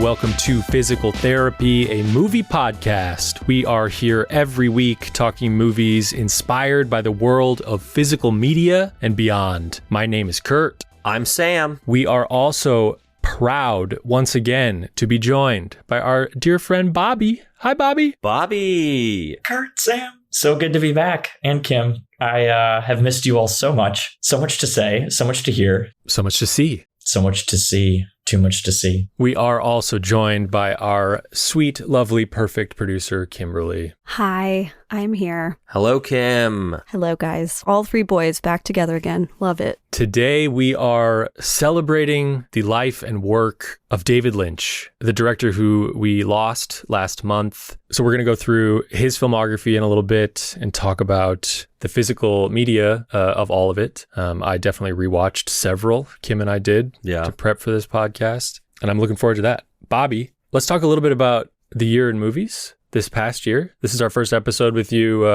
welcome to Physical Therapy, a movie podcast. We are here every week talking movies inspired by the world of physical media and beyond. My name is Kurt. I'm Sam. We are also proud, once again, to be joined by our dear friend Bobby. Hi, Bobby. Bobby. Kurt, Sam. So good to be back. And Kim, I have missed you all so much. So much to say, so much to hear. So much to see. So much to see. Too much to see. We are also joined by our sweet, lovely, perfect producer, Kimberly. Hi, I'm here. Hello, Kim. Hello, guys. All three boys back together again. Love it. Today, we are celebrating the life and work of David Lynch, the director who we lost last month. So we're going to go through his filmography in a little bit and talk about the physical media of all of it. I definitely rewatched several. Kim and I did to prep for this podcast, and I'm looking forward to that. Bobby, let's talk a little bit about the year in movies this past year. This is our first episode with you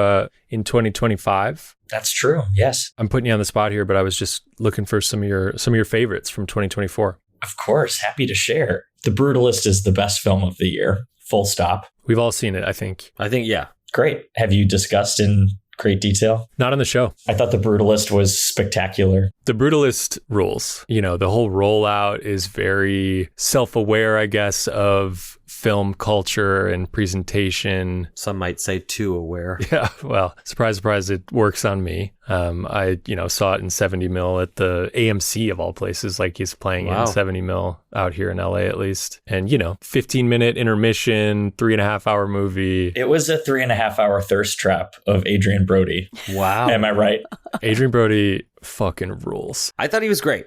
in 2025. That's true. Yes. I'm putting you on the spot here, but I was just looking for some of your favorites from 2024. Of course. Happy to share. The Brutalist is the best film of the year. Full stop. We've all seen it, I think. Yeah. Great. Have you discussed in great detail? Not on the show. I thought The Brutalist was spectacular. The Brutalist rules. You know, the whole rollout is very self-aware, I guess, of film culture and presentation. Some might say too aware. Yeah, well, surprise, surprise, it works on me. I saw it in 70 mil at the AMC of all places, like he's playing in 70 mil out here in LA at least. And, 15-minute intermission, 3.5-hour movie. It was a 3.5-hour thirst trap of Adrian Brody. Wow. Am I right? Adrian Brody fucking rules. I thought he was great.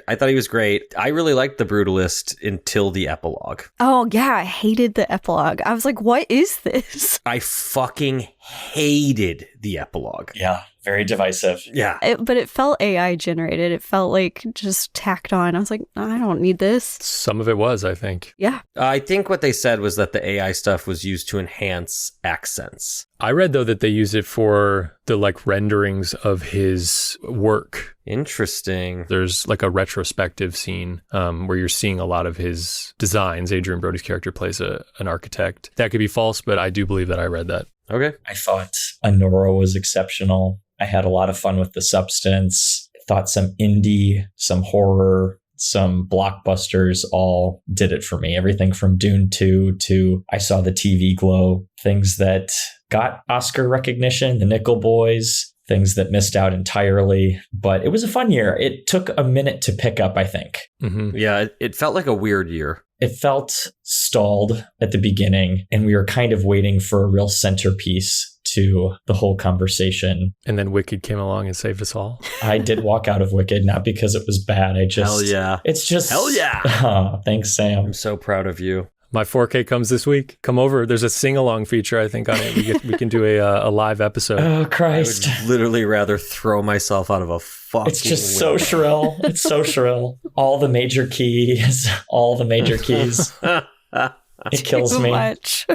I really liked The Brutalist until the epilogue. Oh, yeah. I hated the epilogue. I was like, what is this? I fucking hated the epilogue. Yeah. Very divisive. Yeah. But it felt AI generated. It felt like just tacked on. I was like, I don't need this. Some of it was, I think. Yeah. I think what they said was that the AI stuff was used to enhance accents. I read, though, that they use it for the renderings of his work. Interesting. There's a retrospective scene where you're seeing a lot of his designs. Adrian Brody's character plays an architect. That could be false, but I do believe that I read that. Okay. I thought Anora was exceptional. I had a lot of fun with The Substance. I thought some indie, some horror, some blockbusters all did it for me. Everything from Dune 2 to I Saw the TV Glow, things that got Oscar recognition, the Nickel Boys, things that missed out entirely. But it was a fun year. It took a minute to pick up, I think. Mm-hmm. Yeah, it felt like a weird year. It felt stalled at the beginning, and we were kind of waiting for a real centerpiece to the whole conversation. And then Wicked came along and saved us all. I did walk out of Wicked, not because it was bad. Hell yeah. It's just... Hell yeah. Oh, thanks, Sam. I'm so proud of you. My 4K comes this week. Come over. There's a sing-along feature, I think, on it. We can do a live episode. Oh, Christ. I would literally rather throw myself out of a fucking It's just so shrill. It's so shrill. All the major keys. All the major keys. It kills me. Much.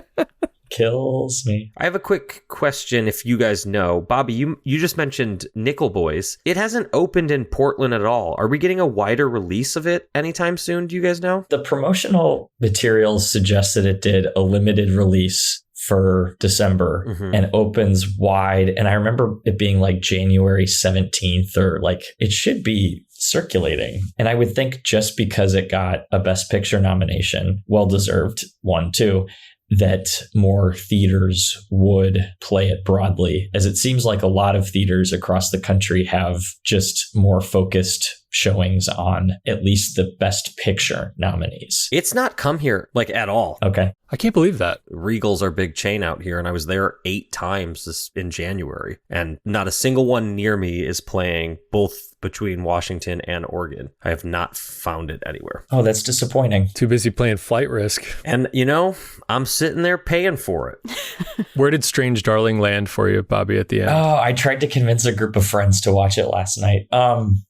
Kills me. I have a quick question if you guys know. Bobby, you just mentioned Nickel Boys. It hasn't opened in Portland at all. Are we getting a wider release of it anytime soon? Do you guys know? The promotional materials suggest that it did a limited release for December and opens wide. And I remember it being January 17th or it should be circulating. And I would think just because it got a Best Picture nomination, well-deserved one too, that more theaters would play it broadly, as it seems like a lot of theaters across the country have just more focused showings on at least the Best Picture nominees. It's not come here at all. Okay. I can't believe that. Regal's our big chain out here, and I was there 8 times in January, and not a single one near me is playing both between Washington and Oregon. I have not found it anywhere. Oh, that's disappointing. Too busy playing Flight Risk. And, I'm sitting there paying for it. Where did Strange Darling land for you, Bobby, at the end? Oh, I tried to convince a group of friends to watch it last night.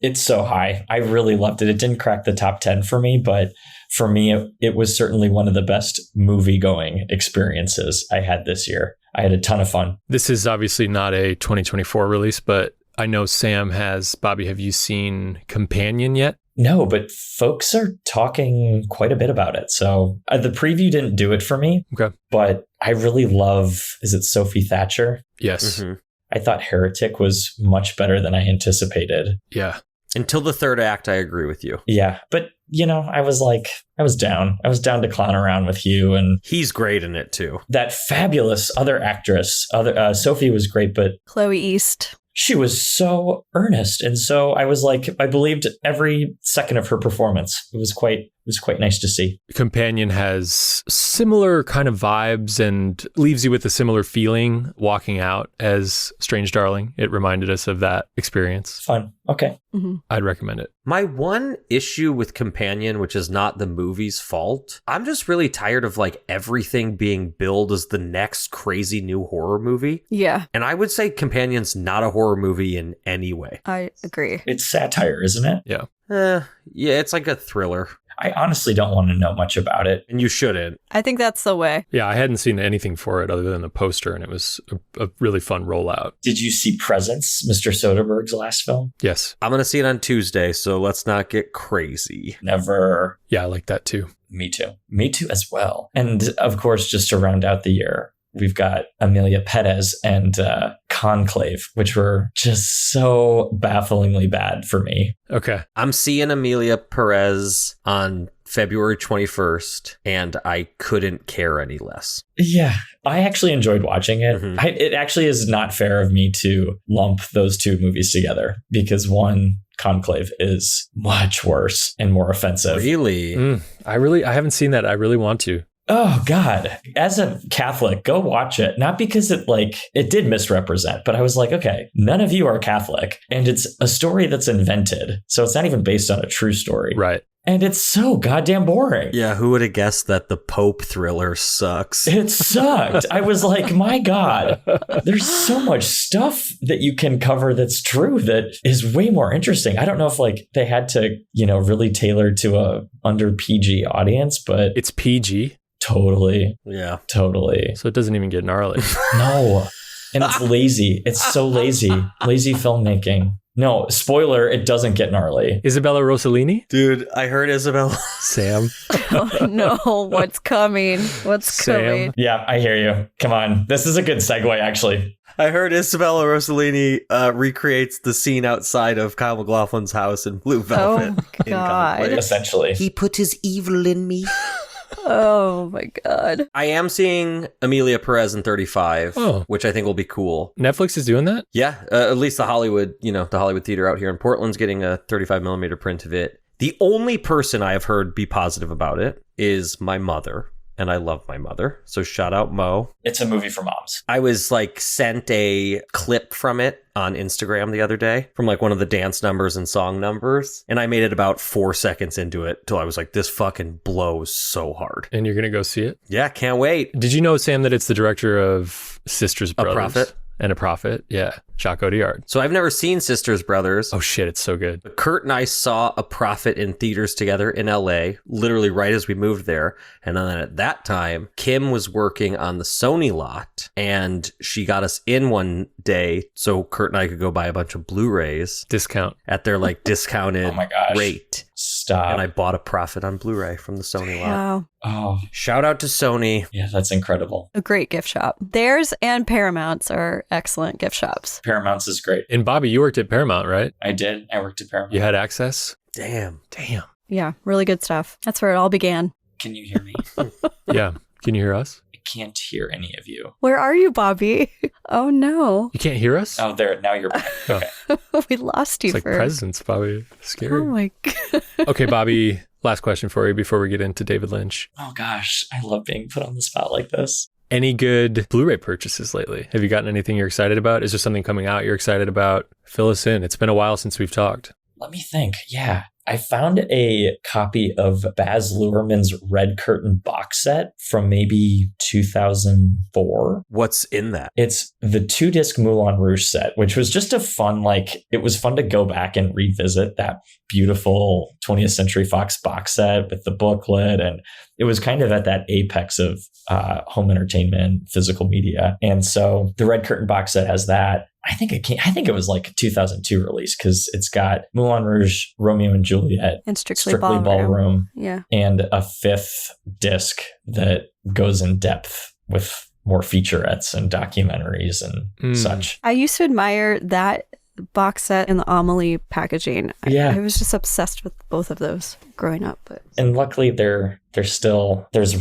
It's so high. I really loved it. It didn't crack the top 10 for me, but for me, it was certainly one of the best movie-going experiences I had this year. I had a ton of fun. This is obviously not a 2024 release, but I know Sam has. Bobby, have you seen Companion yet? No, but folks are talking quite a bit about it. So the preview didn't do it for me. Okay. But I really love, is it Sophie Thatcher? Yes. Mm-hmm. I thought Heretic was much better than I anticipated. Yeah. Until the third act, I agree with you. Yeah. But, I was down. I was down to clown around with Hugh, and He's great in it too. that fabulous other actress. Sophie was great, but Chloe East. she was so earnest. And so I was like, I believed every second of her performance. It was quite nice to see. Companion has similar kind of vibes and leaves you with a similar feeling walking out as Strange Darling. It reminded us of that experience. Fun. Okay. Mm-hmm. I'd recommend it. My one issue with Companion, which is not the movie's fault, I'm just really tired of like everything being billed as the next crazy new horror movie. Yeah, And I would say Companion's not a horror movie in any way. I agree. It's satire, isn't it? Yeah. Yeah, it's like a thriller. I honestly don't want to know much about it. And you shouldn't. I think that's the way. Yeah, I hadn't seen anything for it other than the poster, and it was a really fun rollout. Did you see Presence, Mr. Soderbergh's last film? Yes. I'm going to see it on Tuesday, so let's not get crazy. Never. Yeah, I like that too. Me too. Me too as well. And of course, just to round out the year, we've got Amelia Perez and Conclave, which were just so bafflingly bad for me. Okay. I'm seeing Amelia Perez on February 21st, and I couldn't care any less. Yeah, I actually enjoyed watching it. Mhm. It actually is not fair of me to lump those two movies together because one, Conclave, is much worse and more offensive. Really? I haven't seen that. I really want to. Oh God. As a Catholic, go watch it. Not because it did misrepresent, but I was like, okay, none of you are Catholic. And it's a story that's invented. So it's not even based on a true story. Right. And it's so goddamn boring. Yeah, who would have guessed that the Pope thriller sucks? It sucked. I was like, my God, there's so much stuff that you can cover that's true that is way more interesting. I don't know if they had to, really tailor to a under PG audience, but It's PG, totally. Yeah. so it doesn't even get gnarly. No. And it's lazy. It's so lazy. Lazy filmmaking. No, spoiler, it doesn't get gnarly. Isabella Rossellini? Dude, I heard Isabella. Sam? Oh no, what's coming? What's Sam. coming? Yeah, I hear you. Come on. This is a good segue, actually. I heard Isabella Rossellini recreates the scene outside of Kyle MacLachlan's house in Blue Velvet. Oh, in God. Conclave. Essentially. He put his evil in me. Oh my God. I am seeing Amelia Perez in 35, Oh. which I think will be cool. Netflix is doing that? Yeah, at least the Hollywood theater out here in Portland's getting a 35 millimeter print of it. The only person I have heard be positive about it is my mother. And I love my mother. So shout out Mo. It's a movie for moms. I was sent a clip from it on Instagram the other day from one of the dance numbers and song numbers. And I made it about 4 seconds into it till I was like, this fucking blows so hard. And you're going to go see it? Yeah, can't wait. Did you know, Sam, that it's the director of Sisters Brothers? Prophet? And A Prophet? Yeah. Jacques Audiard. So I've never seen Sisters Brothers. Oh shit, it's so good. But Kurt and I saw A Prophet in theaters together in LA, literally right as we moved there. And then at that time, Kim was working on the Sony lot and she got us in one day so Kurt and I could go buy a bunch of Blu-rays Discount. at their discounted Oh my gosh. rate. Stop. And I bought A Prophet on Blu-ray from the Sony lot. Wow. Oh, Shout out to Sony. yeah, that's incredible. A great gift shop. Theirs and Paramount's are excellent gift shops. Paramount's is great. And Bobby, you worked at Paramount, right? I did. I worked at Paramount. You had access? Damn. Yeah, really good stuff. That's where it all began. Can you hear me? Yeah. Can you hear us? I can't hear any of you. Where are you, Bobby? Oh no. You can't hear us? Oh, there. Now you're back. Okay. We lost you It's like for presents, Bobby. Scary. Oh my God. Okay, Bobby, last question for you before we get into David Lynch. Oh gosh, I love being put on the spot like this. Any good Blu-ray purchases lately? Have you gotten anything you're excited about? Is there something coming out you're excited about? Fill us in. It's been a while since we've talked. Let me think. Yeah. I found a copy of Baz Luhrmann's Red Curtain box set from maybe 2004. What's in that? It's the 2-disc Moulin Rouge set, which was just a fun, it was fun to go back and revisit that beautiful 20th Century Fox box set with the booklet. And it was kind of at that apex of home entertainment, physical media. And so the Red Curtain box set has that. I think it was like a 2002 release because it's got Moulin Rouge, Romeo and Juliet, And Strictly Ballroom. Ballroom, Yeah. and a 5th disc that goes in depth with more featurettes and documentaries and such. I used to admire that box set and the Amelie packaging. Yeah. I was just obsessed with both of those growing up. But And luckily there's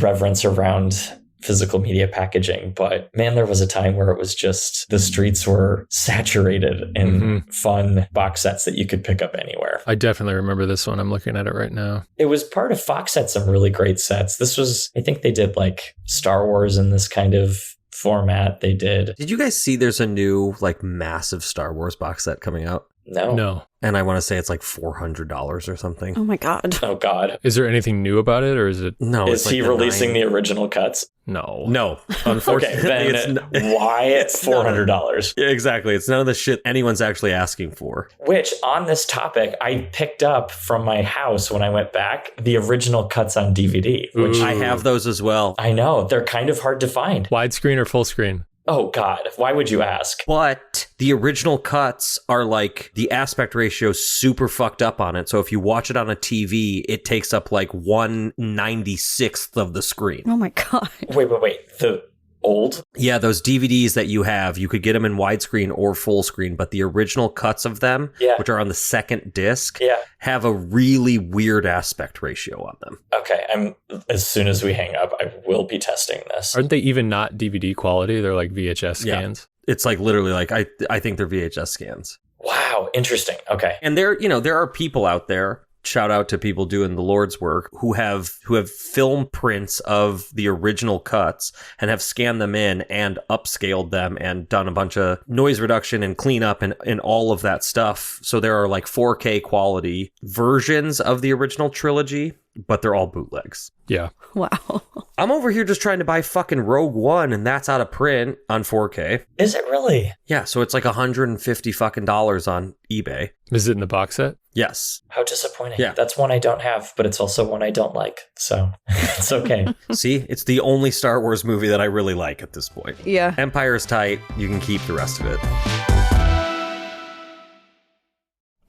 reverence around physical media packaging, but man, there was a time where it was just the streets were saturated in fun box sets that you could pick up anywhere. I definitely remember this one. I'm looking at it right now. It was part of Fox had some really great sets. This was, I think they did like Star Wars in this kind of format. They did. Did you guys see there's a new like massive Star Wars box set coming out? No. And I want to say it's like $400 or something. oh my God. Oh God. Is there anything new about it, or is it? No. Is he releasing the original cuts? No. No. Unfortunately. Okay, then why it's $400? Yeah, exactly. It's none of the shit anyone's actually asking for. Which, on this topic, I picked up from my house when I went back the original cuts on DVD. Which Ooh. I have those as well. I know they're kind of hard to find. Widescreen or full screen? Oh God, why would you ask? But the original cuts are like the aspect ratio super fucked up on it. So if you watch it on a TV, it takes up like 1/96th of the screen. Oh my God. Wait. The old? Yeah, those DVDs that you have, you could get them in widescreen or full screen, but the original cuts of them, which are on the second disc, have a really weird aspect ratio on them. Okay, as soon as we hang up, I will be testing this. Aren't they even not DVD quality? They're like VHS scans. Yeah. It's like literally like I think they're VHS scans. Wow, interesting. Okay. And there are people out there, shout out to people doing the Lord's work, who have film prints of the original cuts and have scanned them in and upscaled them and done a bunch of noise reduction and cleanup and all of that stuff. So there are like 4K quality versions of the original trilogy, but they're all bootlegs. Yeah. Wow. I'm over here just trying to buy fucking Rogue One, and that's out of print on 4K. Is it really? Yeah, so it's like $150 fucking on eBay. Is it in the box set? Yes. How disappointing. Yeah. That's one I don't have, but it's also one I don't like. So it's okay. See, it's the only Star Wars movie that I really like at this point. Yeah. Empire's tight. You can keep the rest of it.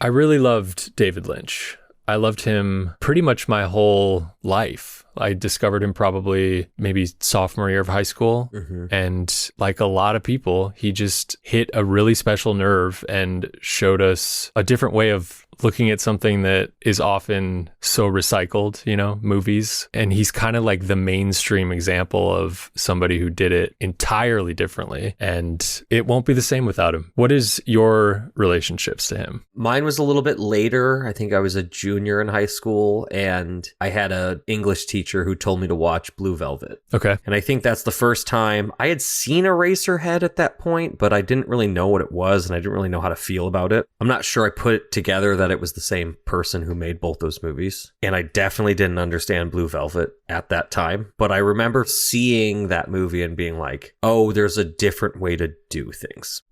I really loved David Lynch. I loved him pretty much my whole life. I discovered him probably maybe sophomore year of high school. And like a lot of people, he just hit a really special nerve and showed us a different way of looking at something that is often so recycled, movies. And he's kind of like the mainstream example of somebody who did it entirely differently. And it won't be the same without him. What is your relationships to him? Mine was a little bit later. I think I was a junior in high school, and I had an English teacher who told me to watch Blue Velvet. Okay. And I think that's the first time I had seen Eraserhead at that point, but I didn't really know what it was, and I didn't really know how to feel about it. I'm not sure I put it together that it was the same person who made both those movies. And I definitely didn't understand Blue Velvet at that time. But I remember seeing that movie and being like, oh, there's a different way to do things.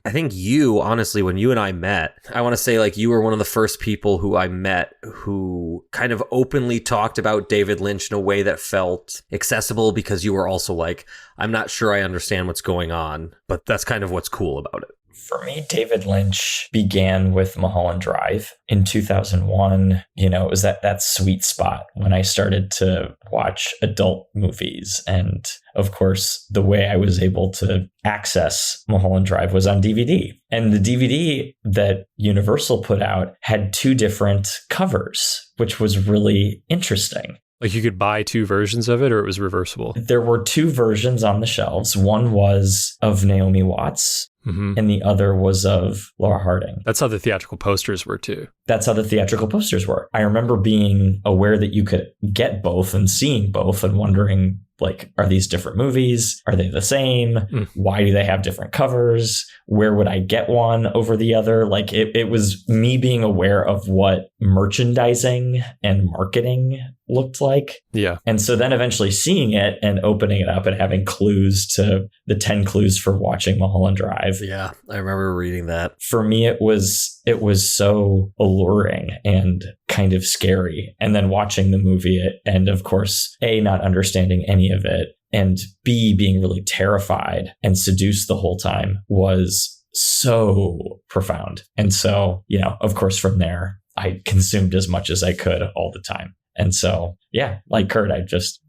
I think you, honestly, when you and I met, I want to say like you were one of the first people who I met who kind of openly talked about David Lynch in a way that felt accessible, because you were also like, I'm not sure I understand what's going on, but that's kind of what's cool about it. For me, David Lynch began with Mulholland Drive in 2001. It was that sweet spot when I started to watch adult movies. And of course, the way I was able to access Mulholland Drive was on DVD. And the DVD that Universal put out had 2 different covers, which was really interesting. Like you could buy 2 versions of it, or it was reversible? There were 2 versions on the shelves. One was of Naomi Watts, and the other was of Laura Harding. That's how the theatrical posters were too. That's how the theatrical posters were. I remember being aware that you could get both and seeing both and wondering, like, are these different movies? Are they the same? Why do they have different covers? Where would I get one over the other? Like, it was me being aware of what merchandising and marketing looked like. Yeah. And so then eventually seeing it and opening it up and having clues to the 10 clues for watching Mulholland Drive. Yeah, I remember reading that. For me, it was so alluring and kind of scary. And then watching the movie and of course, A, not understanding any of it, and B, being really terrified and seduced the whole time was so profound. And so, of course, from there, I consumed as much as I could all the time. And so, yeah, like Kurt,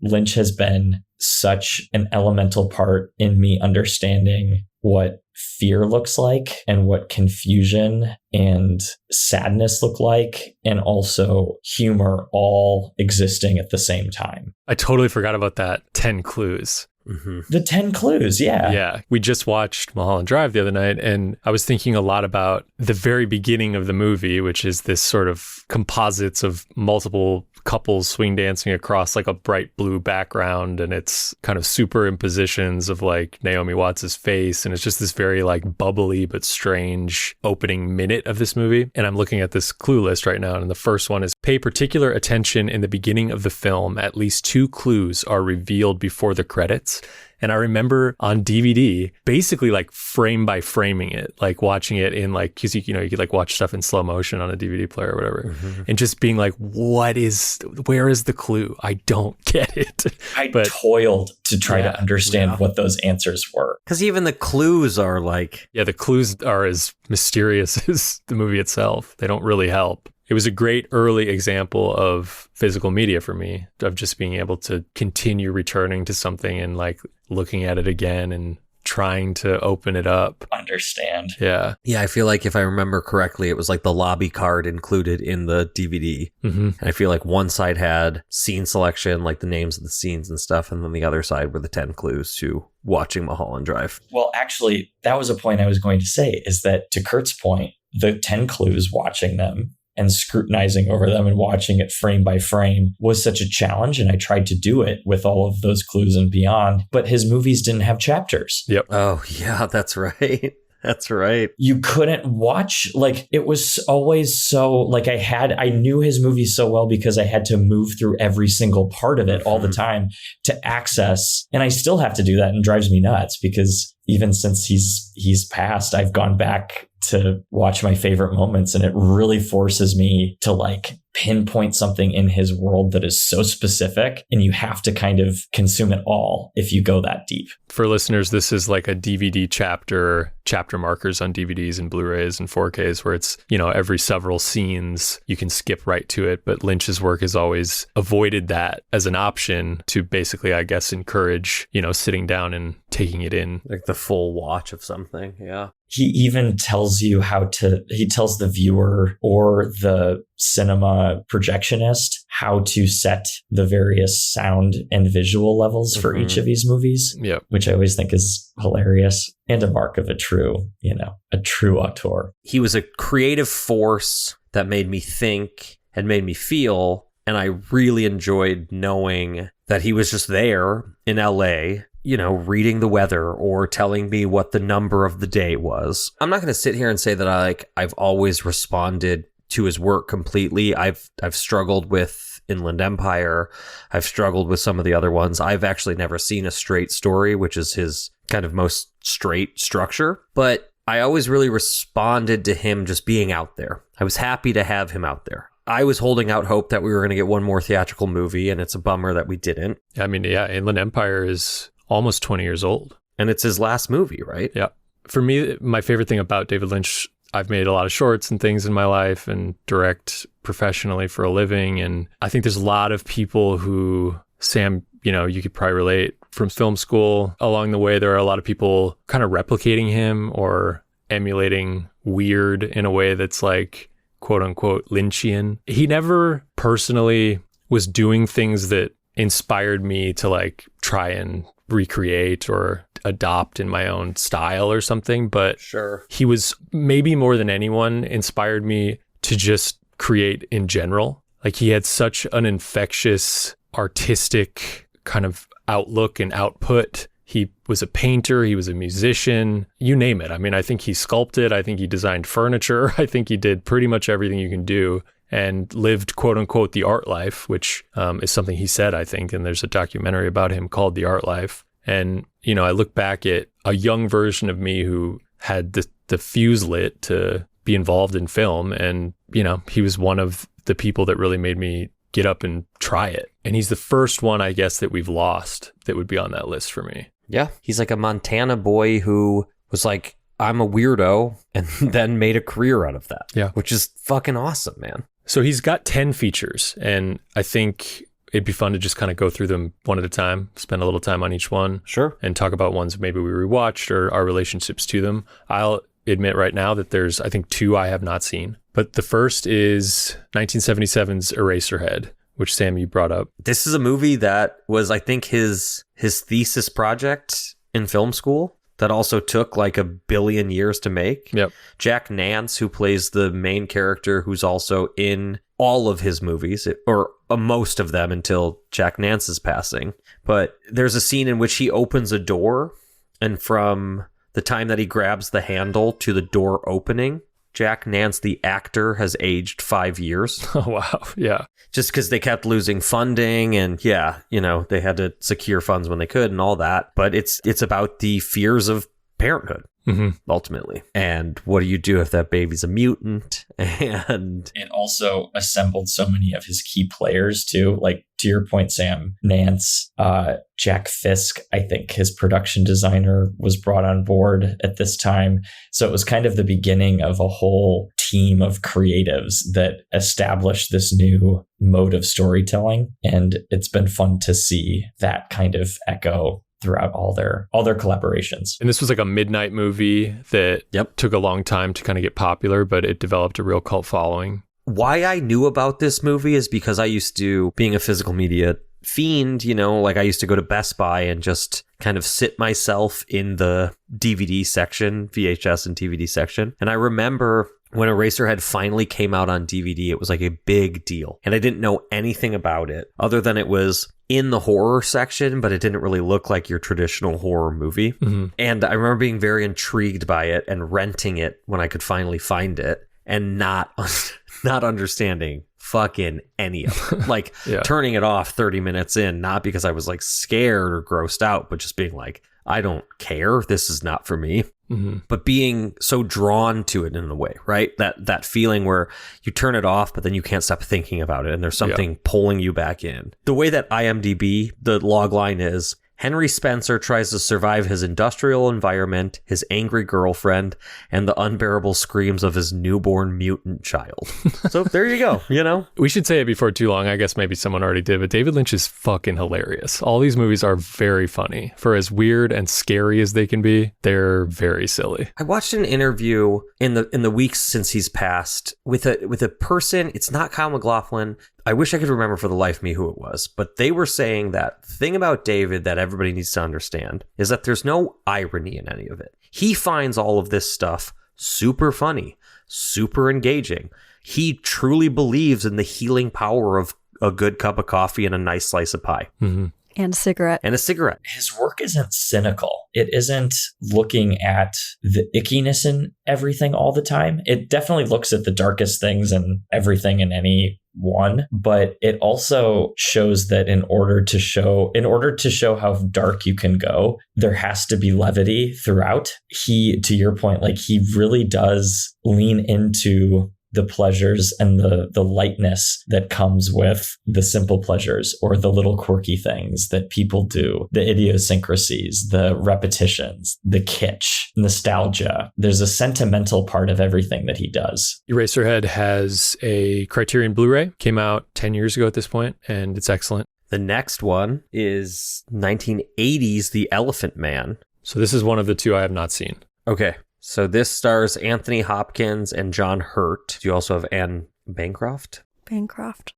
Lynch has been such an elemental part in me understanding what fear looks like and what confusion and sadness look like, and also humor all existing at the same time. I totally forgot about that 10 clues. Mm-hmm. The 10 clues, yeah. Yeah. We just watched Mulholland Drive the other night, and I was thinking a lot about the very beginning of the movie, which is this sort of composites of multiple couples swing dancing across like a bright blue background, and it's kind of superimpositions of like Naomi Watts' face, and it's just this very like bubbly but strange opening minute of this movie. And I'm looking at this clue list right now, and the first one is: pay particular attention in the beginning of the film. At least 2 clues are revealed before the credits. And I remember on DVD, basically like frame by framing it, like watching it in like, because you could like watch stuff in slow motion on a DVD player or whatever, and just being like, where is the clue? I don't get it. I toiled to try to understand what those answers were. Because even the clues are like... Yeah, the clues are as mysterious as the movie itself. They don't really help. It was a great early example of physical media for me, of just being able to continue returning to something and like looking at it again and trying to open it up. Understand. Yeah. Yeah, I feel like if I remember correctly, it was like the lobby card included in the DVD. Mm-hmm. And I feel like one side had scene selection, like the names of the scenes and stuff, and then the other side were the 10 clues to watching Mulholland Drive. Well, actually, that was a point I was going to say, is that to Kurt's point, the 10 clues, watching them and scrutinizing over them and watching it frame by frame was such a challenge. And I tried to do it with all of those clues and beyond, but his movies didn't have chapters. Yep. Oh, yeah, that's right. That's right. You couldn't watch, like, it was always so, like, I knew his movies so well because I had to move through every single part of it all the time to access. And I still have to do that, and drives me nuts because even since he's passed, I've gone back to watch my favorite moments, and it really forces me to like pinpoint something in his world that is so specific, and you have to kind of consume it all if you go that deep. For listeners, this is like a DVD chapter markers on DVDs and Blu-rays and 4Ks where it's, every several scenes you can skip right to it. But Lynch's work has always avoided that as an option to basically, I guess, encourage, sitting down and taking it in. Like the full watch of something. Yeah. He even tells you he tells the viewer or the cinema projectionist how to set the various sound and visual levels for each of these movies, which I always think is hilarious and a mark of a true auteur. He was a creative force that made me think and made me feel, and I really enjoyed knowing that he was just there in LA, reading the weather or telling me what the number of the day was. I'm not going to sit here and say that I've always responded to his work completely. I've struggled with Inland Empire. I've struggled with some of the other ones. I've actually never seen A Straight Story, which is his kind of most straight structure. But I always really responded to him just being out there. I was happy to have him out there. I was holding out hope that we were going to get one more theatrical movie, and it's a bummer that we didn't. I mean, yeah, Inland Empire is almost 20 years old. And it's his last movie, right? Yeah. For me, my favorite thing about David Lynch, I've made a lot of shorts and things in my life and direct professionally for a living. And I think there's a lot of people who, Sam, you could probably relate from film school. Along the way, there are a lot of people kind of replicating him or emulating weird in a way that's like, quote unquote, Lynchian. He never personally was doing things that inspired me to like try and recreate or adopt in my own style or something, but sure, he was maybe more than anyone inspired me to just create in general. Like he had such an infectious artistic kind of outlook and output. He was a painter, he was a musician, you name it. I mean, I think he sculpted, I think he designed furniture, I think he did pretty much everything you can do, and lived, quote unquote, the art life, which is something he said, I think, and there's a documentary about him called The Art Life. And, I look back at a young version of me who had the fuse lit to be involved in film. And, he was one of the people that really made me get up and try it. And he's the first one, I guess, that we've lost that would be on that list for me. Yeah. He's like a Montana boy who was like I'm a weirdo and then made a career out of that. Yeah. Which is fucking awesome, man. So he's got 10 features, and I think it'd be fun to just kind of go through them one at a time, spend a little time on each one. Sure. And talk about ones maybe we rewatched or our relationships to them. I'll admit right now that there's, I think, 2 I have not seen. But the first is 1977's Eraserhead, which Sam, you brought up. This is a movie that was, I think, his thesis project in film school that also took like 1 billion years to make. Yep. Jack Nance, who plays the main character, who's also in all of his movies, or most of them until Jack Nance's passing. But there's a scene in which he opens a door, and from the time that he grabs the handle to the door opening, Jack Nance, the actor, has aged 5 years. Oh, wow. Yeah. Just because they kept losing funding, and yeah, they had to secure funds when they could and all that. But it's about the fears of parenthood, ultimately. And what do you do if that baby's a mutant? And it also assembled so many of his key players too. Like, to your point, Sam, Nance, Jack Fisk, I think his production designer, was brought on board at this time. So it was kind of the beginning of a whole team of creatives that established this new mode of storytelling. And it's been fun to see that kind of echo throughout all their collaborations. And this was like a midnight movie that took a long time to kind of get popular, but it developed a real cult following. Why I knew about this movie is because I used to, being a physical media fiend, like I used to go to Best Buy and just kind of sit myself in the DVD section, VHS and DVD section. And I remember when Eraserhead finally came out on DVD, it was like a big deal. And I didn't know anything about it other than it was in the horror section, but it didn't really look like your traditional horror movie. And I remember being very intrigued by it and renting it when I could finally find it, and not understanding fucking any of it. Like turning it off 30 minutes in, not because I was like scared or grossed out, but just being like, I don't care. This is not for me. But being so drawn to it in a way, right? That feeling where you turn it off, but then you can't stop thinking about it, and there's something pulling you back in. The way that IMDb, the log line is, Henry Spencer tries to survive his industrial environment, his angry girlfriend, and the unbearable screams of his newborn mutant child. So there you go, We should say it before too long. I guess maybe someone already did, but David Lynch is fucking hilarious. All these movies are very funny. For as weird and scary as they can be, they're very silly. I watched an interview in the weeks since he's passed with a person. It's not Kyle MacLachlan. I wish I could remember for the life of me who it was, but they were saying that the thing about David that everybody needs to understand is that there's no irony in any of it. He finds all of this stuff super funny, super engaging. He truly believes in the healing power of a good cup of coffee and a nice slice of pie. And a cigarette. His work isn't cynical. It isn't looking at the ickiness in everything all the time. It definitely looks at the darkest things and everything in any one, but it also shows that in order to show how dark you can go, there has to be levity throughout. He, to your point, like, he really does lean into the pleasures and the lightness that comes with the simple pleasures, or the little quirky things that people do, the idiosyncrasies, the repetitions, the kitsch, nostalgia. There's a sentimental part of everything that he does. Eraserhead has a Criterion Blu-ray, came out 10 years ago at this point, and it's excellent. The next one is 1980's The Elephant Man. So this is one of the 2 I have not seen. Okay. So this stars Anthony Hopkins and John Hurt. Do you also have Anne Bancroft? Bancroft.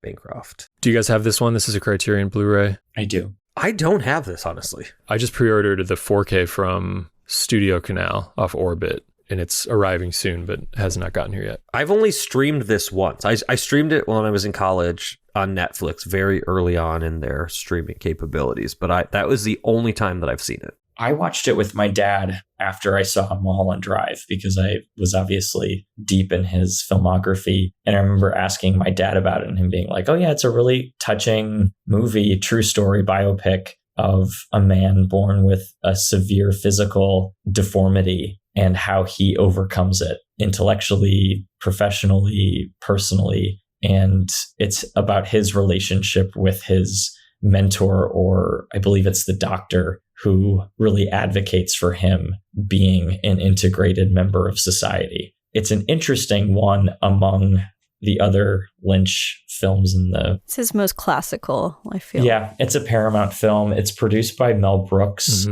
Do you guys have this one? This is a Criterion Blu-ray. I do. I don't have this, honestly. I just pre-ordered the 4K from Studio Canal off Orbit, and it's arriving soon, but has not gotten here yet. I've only streamed this once. I streamed it when I was in college on Netflix very early on in their streaming capabilities, but that was the only time that I've seen it. I watched it with my dad after I saw Mulholland Drive, because I was obviously deep in his filmography. And I remember asking my dad about it and him being like, oh yeah, it's a really touching movie, true story biopic of a man born with a severe physical deformity and how he overcomes it intellectually, professionally, personally. And it's about his relationship with his mentor, or I believe it's the doctor who really advocates for him being an integrated member of society. It's an interesting one among the other Lynch films in the... It's his most classical, I feel. Yeah, it's a Paramount film. It's produced by Mel Brooks,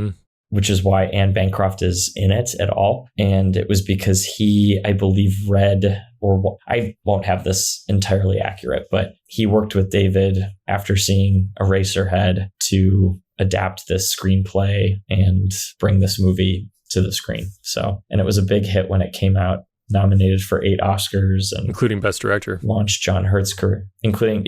which is why Anne Bancroft is in it at all. And it was because he, I believe, read, or I won't have this entirely accurate, but he worked with David after seeing Eraserhead to adapt this screenplay and bring this movie to the screen. So, and it was a big hit when it came out, nominated for 8 Oscars, and including Best Director. Launched John Hurt's career, including,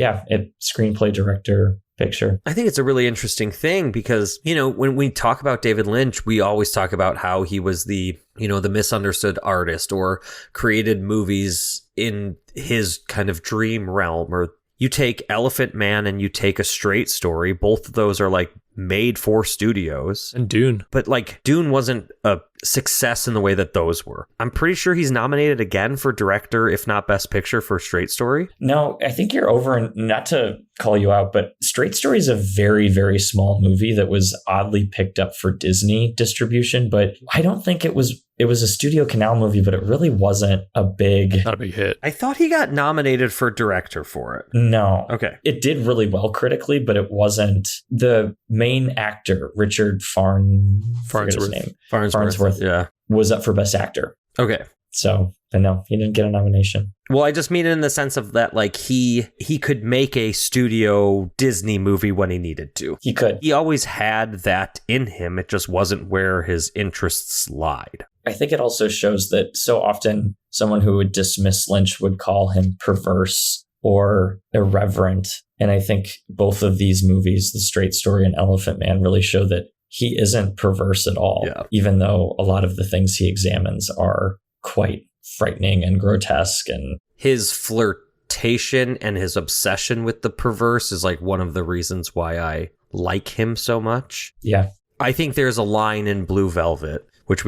screenplay, director, picture. I think it's a really interesting thing because, when we talk about David Lynch, we always talk about how he was the misunderstood artist or created movies in his kind of dream realm. Or you take Elephant Man and you take A Straight Story. Both of those are like made for studios. And Dune. But like Dune wasn't a success in the way that those were. I'm pretty sure he's nominated again for director, if not Best Picture, for Straight Story. No, I think you're over, and not to call you out, but Straight Story is a very, very small movie that was oddly picked up for Disney distribution, but I don't think it was a Studio Canal movie, but it really wasn't not a big hit. I thought he got nominated for director for it. No. Okay. It did really well critically, but it wasn't. The main actor, Richard Farnsworth, yeah, was up for Best Actor. Okay. So, but no, he didn't get a nomination. Well, I just mean it in the sense of that, like, he could make a studio Disney movie when he needed to. He could. He always had that in him. It just wasn't where his interests lied. I think it also shows that so often someone who would dismiss Lynch would call him perverse or irreverent. And I think both of these movies, The Straight Story and Elephant Man, really show that he isn't perverse at all, even though a lot of the things he examines are quite frightening and grotesque. And his flirtation and his obsession with the perverse is like one of the reasons why I like him so much. Yeah. I think there's a line in Blue Velvet, which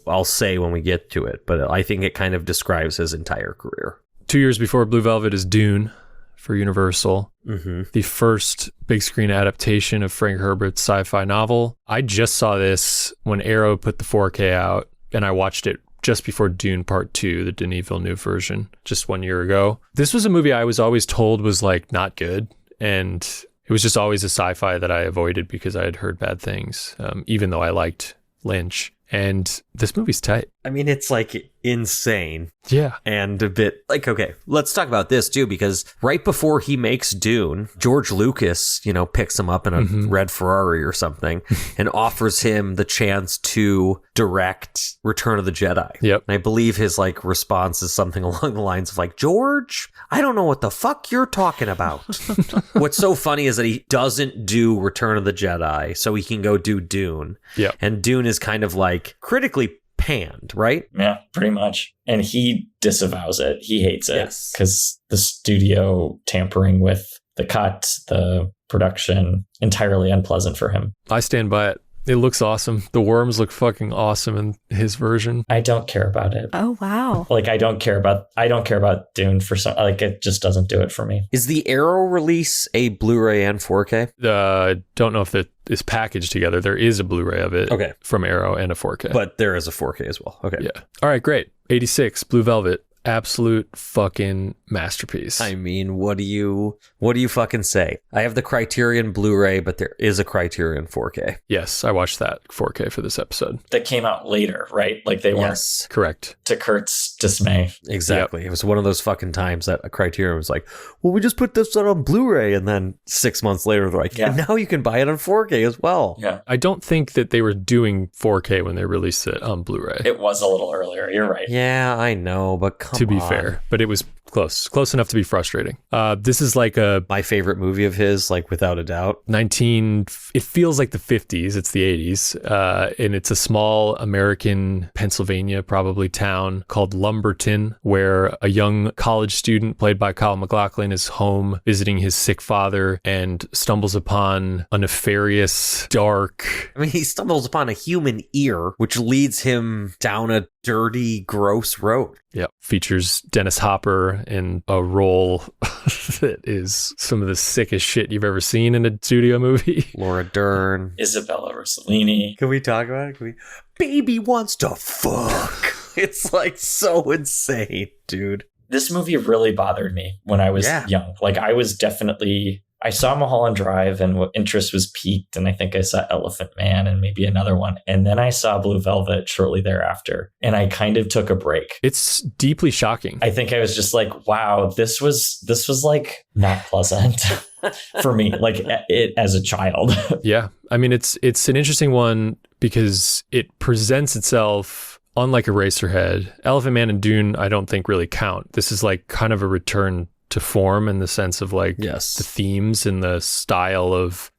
I'll say when we get to it, but I think it kind of describes his entire career. 2 years before Blue Velvet is Dune for Universal. The first big screen adaptation of Frank Herbert's sci-fi novel. I just saw this when Arrow put the 4K out, and I watched it just before Dune Part 2, the Denis Villeneuve version, just 1 year ago. This was a movie I was always told was like not good, and it was just always a sci-fi that I avoided because I had heard bad things, even though I liked Lynch. And this movie's tight. I mean, it's like insane. Yeah. And a bit like, okay, let's talk about this too, because right before he makes Dune, George Lucas, picks him up in a red Ferrari or something and offers him the chance to direct Return of the Jedi. Yep. And I believe his like response is something along the lines of like, George, I don't know what the fuck you're talking about. What's so funny is that he doesn't do Return of the Jedi so he can go do Dune. Yeah. And Dune is kind of like critically panned, right? Yeah, pretty much. And he disavows it. He hates it because the studio tampering with the cut, the production, entirely unpleasant for him. I stand by it. It looks awesome. The worms look fucking awesome in his version. I don't care about it. Oh, wow. Like, I don't care about Dune for some, like, it just doesn't do it for me. Is the Arrow release a Blu-ray and 4K? Don't know if it is packaged together. There is a Blu-ray of it from Arrow and a 4K. But there is a 4K as well. Okay. Yeah. All right, great. 86, Blue Velvet. Absolute fucking masterpiece. I mean, what do you fucking say? I have the Criterion Blu-ray, but there is a Criterion 4K. Yes, I watched that 4K for this episode. That came out later, right? Like they weren't. Yes. Correct. To Kurt's dismay. Exactly. Yep. It was one of those fucking times that a Criterion was like, well, we just put this on Blu-ray. And then 6 months later, they're like, and now you can buy it on 4K as well. Yeah. I don't think that they were doing 4K when they released it on Blu-ray. It was a little earlier. You're right. Yeah, I know, but to be fair, but it was close enough to be frustrating. This is like my favorite movie of his, like without a doubt. It feels like the 50s. It's the 80s, and it's a small American Pennsylvania probably town called Lumberton, where a young college student played by Kyle MacLachlan is home visiting his sick father and stumbles upon a nefarious, dark. I mean, he stumbles upon a human ear, which leads him down a dirty, gross road. Yeah, features features Dennis Hopper in a role that is some of the sickest shit you've ever seen in a studio movie. Laura Dern. Isabella Rossellini. Can we talk about it? Baby wants to fuck. It's like so insane, dude. This movie really bothered me when I was young. Like I saw Mulholland Drive and what interest was piqued. And I think I saw Elephant Man and maybe another one. And then I saw Blue Velvet shortly thereafter. And I kind of took a break. It's deeply shocking. I think I was just like, wow, this was like not pleasant for me, like it as a child. Yeah. I mean, it's an interesting one because it presents itself unlike Eraserhead. Elephant Man and Dune, I don't think really count. This is like kind of a return to form in the sense of like the themes and the style of,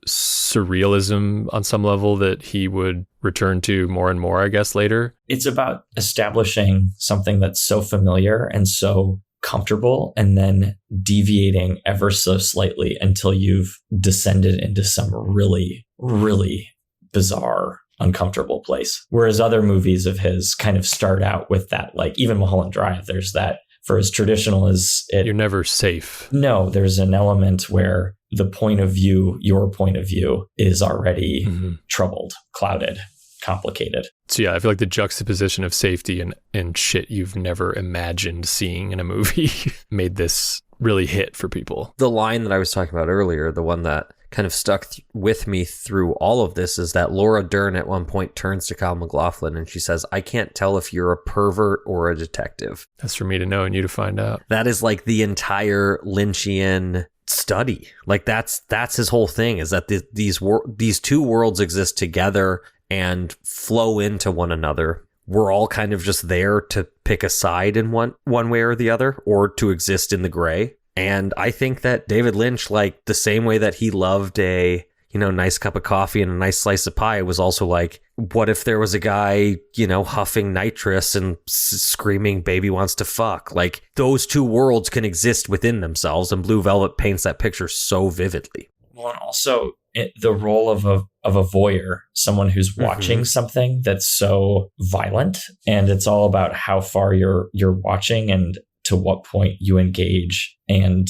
surrealism on some level that he would return to more and more, I guess, later. It's about establishing something that's so familiar and so comfortable and then deviating ever so slightly until you've descended into some really, really bizarre, uncomfortable place. Whereas other movies of his kind of start out with that, like even Mulholland Drive, there's that. For as traditional as it... You're never safe. No, there's an element where the point of view, your point of view, is already troubled, clouded, complicated. So yeah, I feel like the juxtaposition of safety and shit you've never imagined seeing in a movie made this really hit for people. The line that I was talking about earlier, the one that kind of stuck with me through all of this, is that Laura Dern at one point turns to Kyle MacLachlan and she says, "I can't tell if you're a pervert or a detective." That's for me to know and you to find out. That is like the entire Lynchian study. Like that's his whole thing, is that these two worlds exist together and flow into one another. We're all kind of just there to pick a side in one way or the other, or to exist in the gray. And I think that David Lynch, like the same way that he loved a, nice cup of coffee and a nice slice of pie, was also like, what if there was a guy, huffing nitrous and screaming, "Baby wants to fuck"? Like those two worlds can exist within themselves. And Blue Velvet paints that picture so vividly. Well, and also the role of a voyeur, someone who's watching something that's so violent, and it's all about how far you're watching and to what point you engage and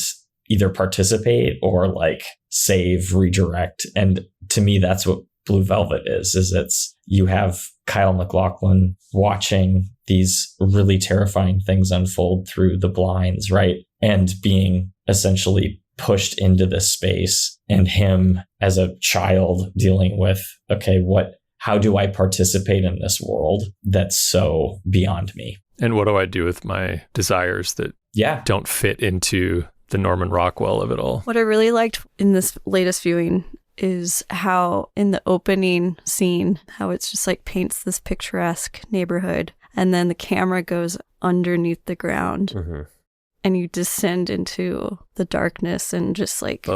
either participate or like save, redirect. And to me, that's what Blue Velvet is you have Kyle MacLachlan watching these really terrifying things unfold through the blinds, right? And being essentially pushed into this space, and him as a child dealing with, okay, how do I participate in this world that's so beyond me? And what do I do with my desires that don't fit into the Norman Rockwell of it all? What I really liked in this latest viewing is how in the opening scene, how it's just like paints this picturesque neighborhood, and then the camera goes underneath the ground. And you descend into the darkness and just like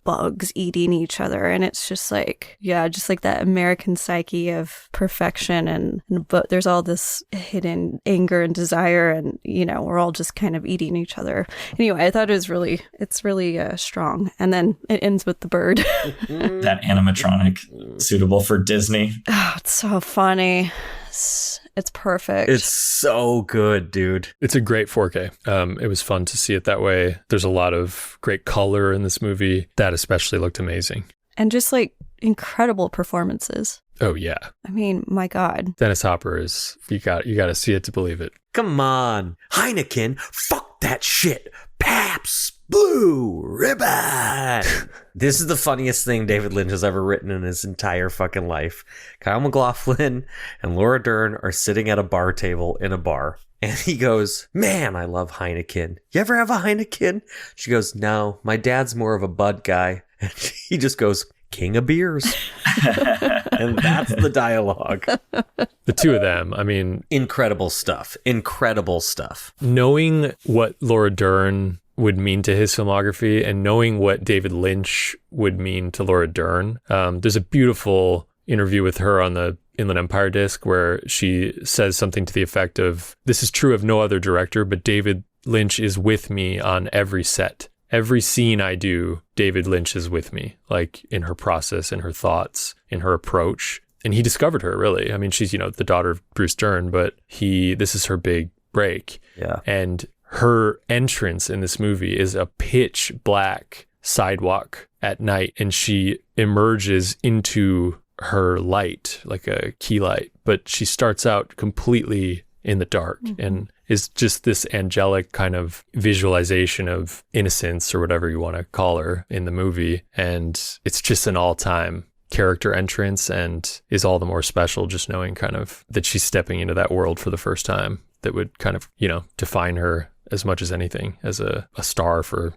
bugs eating each other. And it's just like, just like that American psyche of perfection. But there's all this hidden anger and desire. And, we're all just kind of eating each other. Anyway, I thought it's really strong. And then it ends with the bird. That animatronic suitable for Disney. Oh, it's so funny. It's perfect. It's so good, dude. It's a great 4K. It was fun to see it that way. There's a lot of great color in this movie. That especially looked amazing. And just like incredible performances. Oh, yeah. I mean, my God. Dennis Hopper is, you got to see it to believe it. Come on. Heineken, fuck that shit. Pabst Blue Ribbon. This is the funniest thing David Lynch has ever written in his entire fucking life. Kyle MacLachlan and Laura Dern are sitting at a bar table in a bar. And he goes, "Man, I love Heineken. You ever have a Heineken?" She goes, "No, my dad's more of a Bud guy." And he just goes, "King of beers." And that's the dialogue. The two of them, I mean... Incredible stuff. Knowing what Laura Dern would mean to his filmography and knowing what David Lynch would mean to Laura Dern, there's a beautiful interview with her on the Inland Empire disc where she says something to the effect of, "This is true of no other director, but David Lynch is with me on every set. Every scene I do, David Lynch is with me, like in her process, in her thoughts, in her approach." And he discovered her, really. I mean, she's, the daughter of Bruce Dern, but this is her big break. Yeah. And her entrance in this movie is a pitch black sidewalk at night, and she emerges into her light, like a key light, but she starts out completely in the dark and is just this angelic kind of visualization of innocence, or whatever you want to call her in the movie. And it's just an all-time character entrance, and is all the more special just knowing kind of that she's stepping into that world for the first time that would kind of, define her as much as anything as a star for,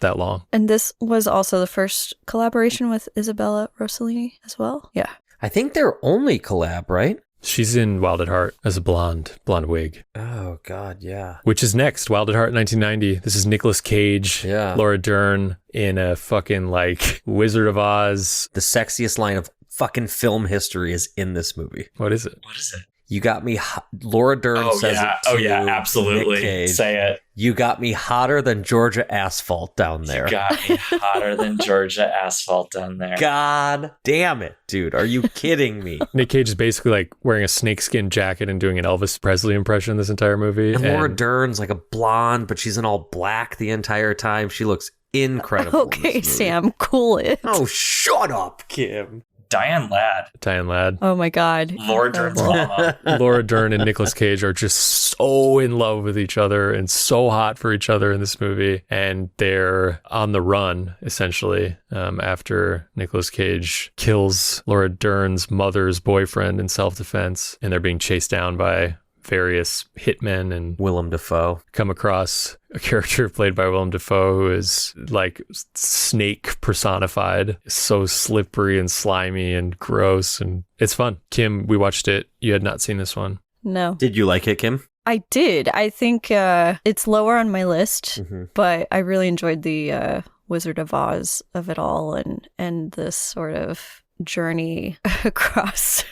that long. And this was also the first collaboration with Isabella Rossellini as well. Yeah. I think their only collab, right? She's in Wild at Heart as a blonde wig. Oh, God, yeah. Which is next, Wild at Heart 1990. This is Nicolas Cage, Laura Dern in a fucking like Wizard of Oz. The sexiest line of fucking film history is in this movie. What is it? You got me, Laura Dern says it to absolutely. Nick Cage. Say it. You got me hotter than Georgia asphalt down there. You got me hotter than Georgia asphalt down there. God damn it, dude. Are you kidding me? Nick Cage is basically like wearing a snakeskin jacket and doing an Elvis Presley impression this entire movie. And Laura Dern's like a blonde, but she's in all black the entire time. She looks incredible. Okay, Sam, cool it. Oh, shut up, Kim. Diane Ladd. Oh my God. Laura Dern's mama. Laura Dern and Nicolas Cage are just so in love with each other and so hot for each other in this movie. And they're on the run, essentially, after Nicolas Cage kills Laura Dern's mother's boyfriend in self-defense. And they're being chased down by various hitmen, and Willem Dafoe come across a character played by Willem Dafoe who is like snake personified, so slippery and slimy and gross, and it's fun. Kim, we watched it. You had not seen this one. No. Did you like it, Kim? I did. I think it's lower on my list, but I really enjoyed the Wizard of Oz of it all, and this sort of journey across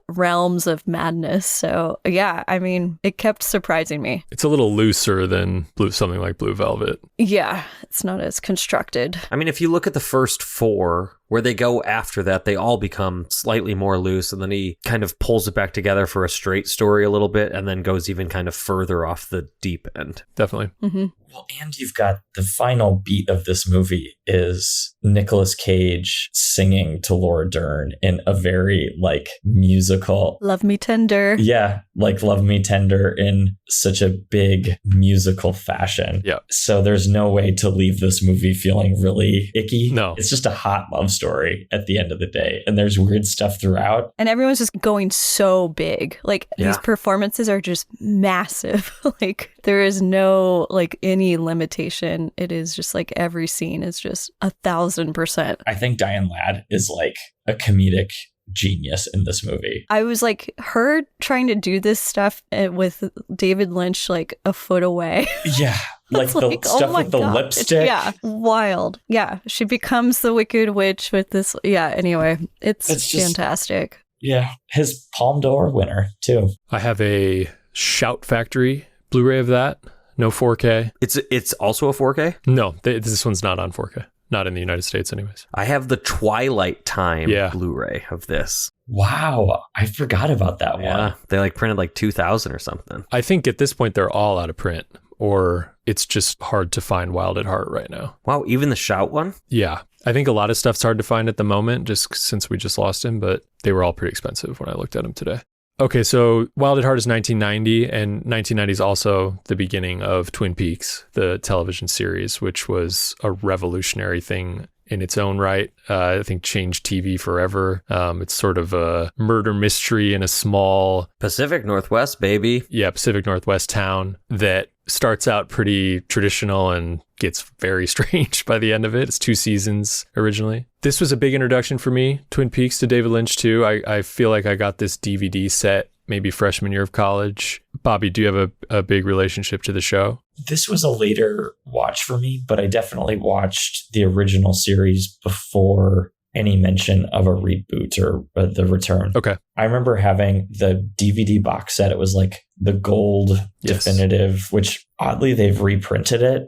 realms of madness. So yeah, I mean, it kept surprising me. It's a little looser than something like Blue Velvet. Yeah, it's not as constructed. I mean, if you look at the first four, where they go after that, they all become slightly more loose, and then he kind of pulls it back together for a straight story a little bit, and then goes even kind of further off the deep end. Definitely. Well, and you've got the final beat of this movie is Nicolas Cage singing to Laura Dern in a very like musical. Love Me Tender. Yeah, like Love Me Tender in such a big musical fashion. Yeah. So there's no way to leave this movie feeling really icky. No. It's just a hot love story at the end of the day. And there's weird stuff throughout. And everyone's just going so big. Like these performances are just massive. Like there is no like any limitation. It is just like every scene is just 1,000%. I think Diane Ladd is like a comedic genius in this movie. I was like, her trying to do this stuff with David Lynch like a foot away. Yeah. Like the like, stuff with the lipstick. Yeah. Wild. Yeah. She becomes the Wicked Witch with this. Yeah. Anyway, it's just fantastic. Yeah. His Palme d'Or winner too. I have a Shout Factory Blu-ray of that. No 4K. It's also a 4K? No, this one's not on 4K. Not in the United States anyways. I have the Twilight Time Blu-ray of this. Wow. I forgot about that one. Yeah. They like printed like 2,000 or something. I think at this point they're all out of print, or it's just hard to find Wild at Heart right now. Wow. Even the Shout one? Yeah. I think a lot of stuff's hard to find at the moment just since we just lost him, but they were all pretty expensive when I looked at them today. Okay, so Wild at Heart is 1990, and 1990 is also the beginning of Twin Peaks, the television series, which was a revolutionary thing in its own right. I think changed TV forever. It's sort of a murder mystery in a small... Pacific Northwest, baby. Yeah, Pacific Northwest town that starts out pretty traditional and gets very strange by the end of it. It's 2 seasons originally. This was a big introduction for me, Twin Peaks, to David Lynch too. I feel like I got this DVD set maybe freshman year of college. Bobby, do you have a big relationship to the show? This was a later watch for me, but I definitely watched the original series before any mention of a reboot or the return. Okay. I remember having the DVD box set. It was like the gold definitive, which oddly they've reprinted it.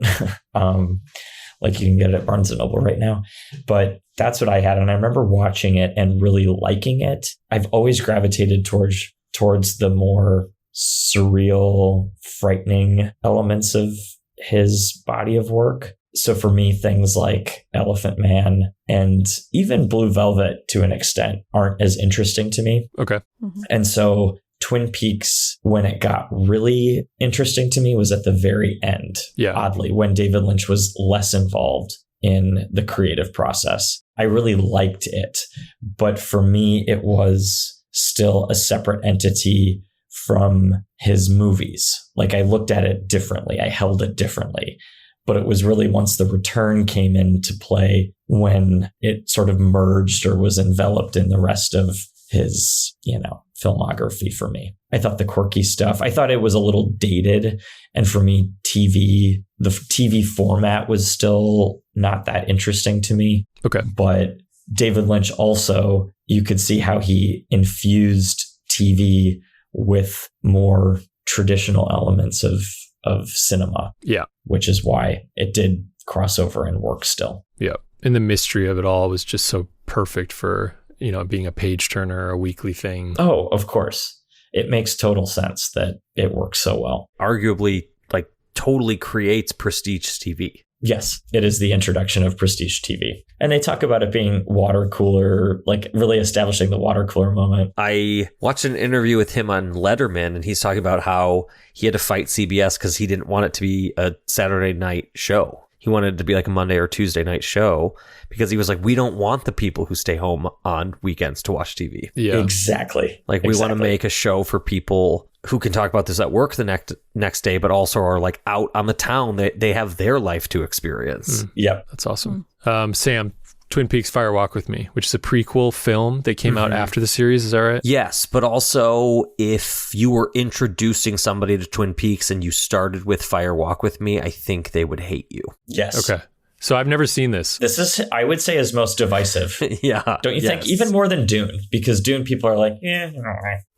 Like you can get it at Barnes & Noble right now. But that's what I had. And I remember watching it and really liking it. I've always gravitated towards the more surreal, frightening elements of his body of work. So for me, things like Elephant Man and even Blue Velvet to an extent aren't as interesting to me. Okay. Mhm. And so Twin Peaks, when it got really interesting to me, was at the very end. Yeah. Oddly, when David Lynch was less involved in the creative process. I really liked it. But for me, it was still a separate entity from his movies. Like I looked at it differently. I held it differently. But it was really once The Return came into play when it sort of merged or was enveloped in the rest of his, filmography for me. I thought the quirky stuff, I thought it was a little dated. And for me, the TV format was still not that interesting to me. Okay. But David Lynch also, you could see how he infused TV with more traditional elements of cinema. Yeah. Which is why it did cross over and work still. Yeah. And the mystery of it all was just so perfect for, being a page turner, a weekly thing. Oh, of course. It makes total sense that it works so well. Arguably, totally creates prestige TV. Yes, it is the introduction of prestige TV. And they talk about it being water cooler, really establishing the water cooler moment. I watched an interview with him on Letterman, and he's talking about how he had to fight CBS because he didn't want it to be a Saturday night show. He wanted it to be like a Monday or Tuesday night show because he was like, we don't want the people who stay home on weekends to watch TV. Yeah. Exactly. We want to make a show for people who can talk about this at work the next day, but also are out on the town. They have their life to experience. Yep. That's awesome. Sam, Twin Peaks Fire Walk with Me, which is a prequel film that came out after the series. Is that right? Yes, but also if you were introducing somebody to Twin Peaks and you started with Fire Walk with Me, I think they would hate you. Yes. Okay. So I've never seen this. This is, I would say, is most divisive. Yeah. Don't you think? Even more than Dune, because Dune people are like,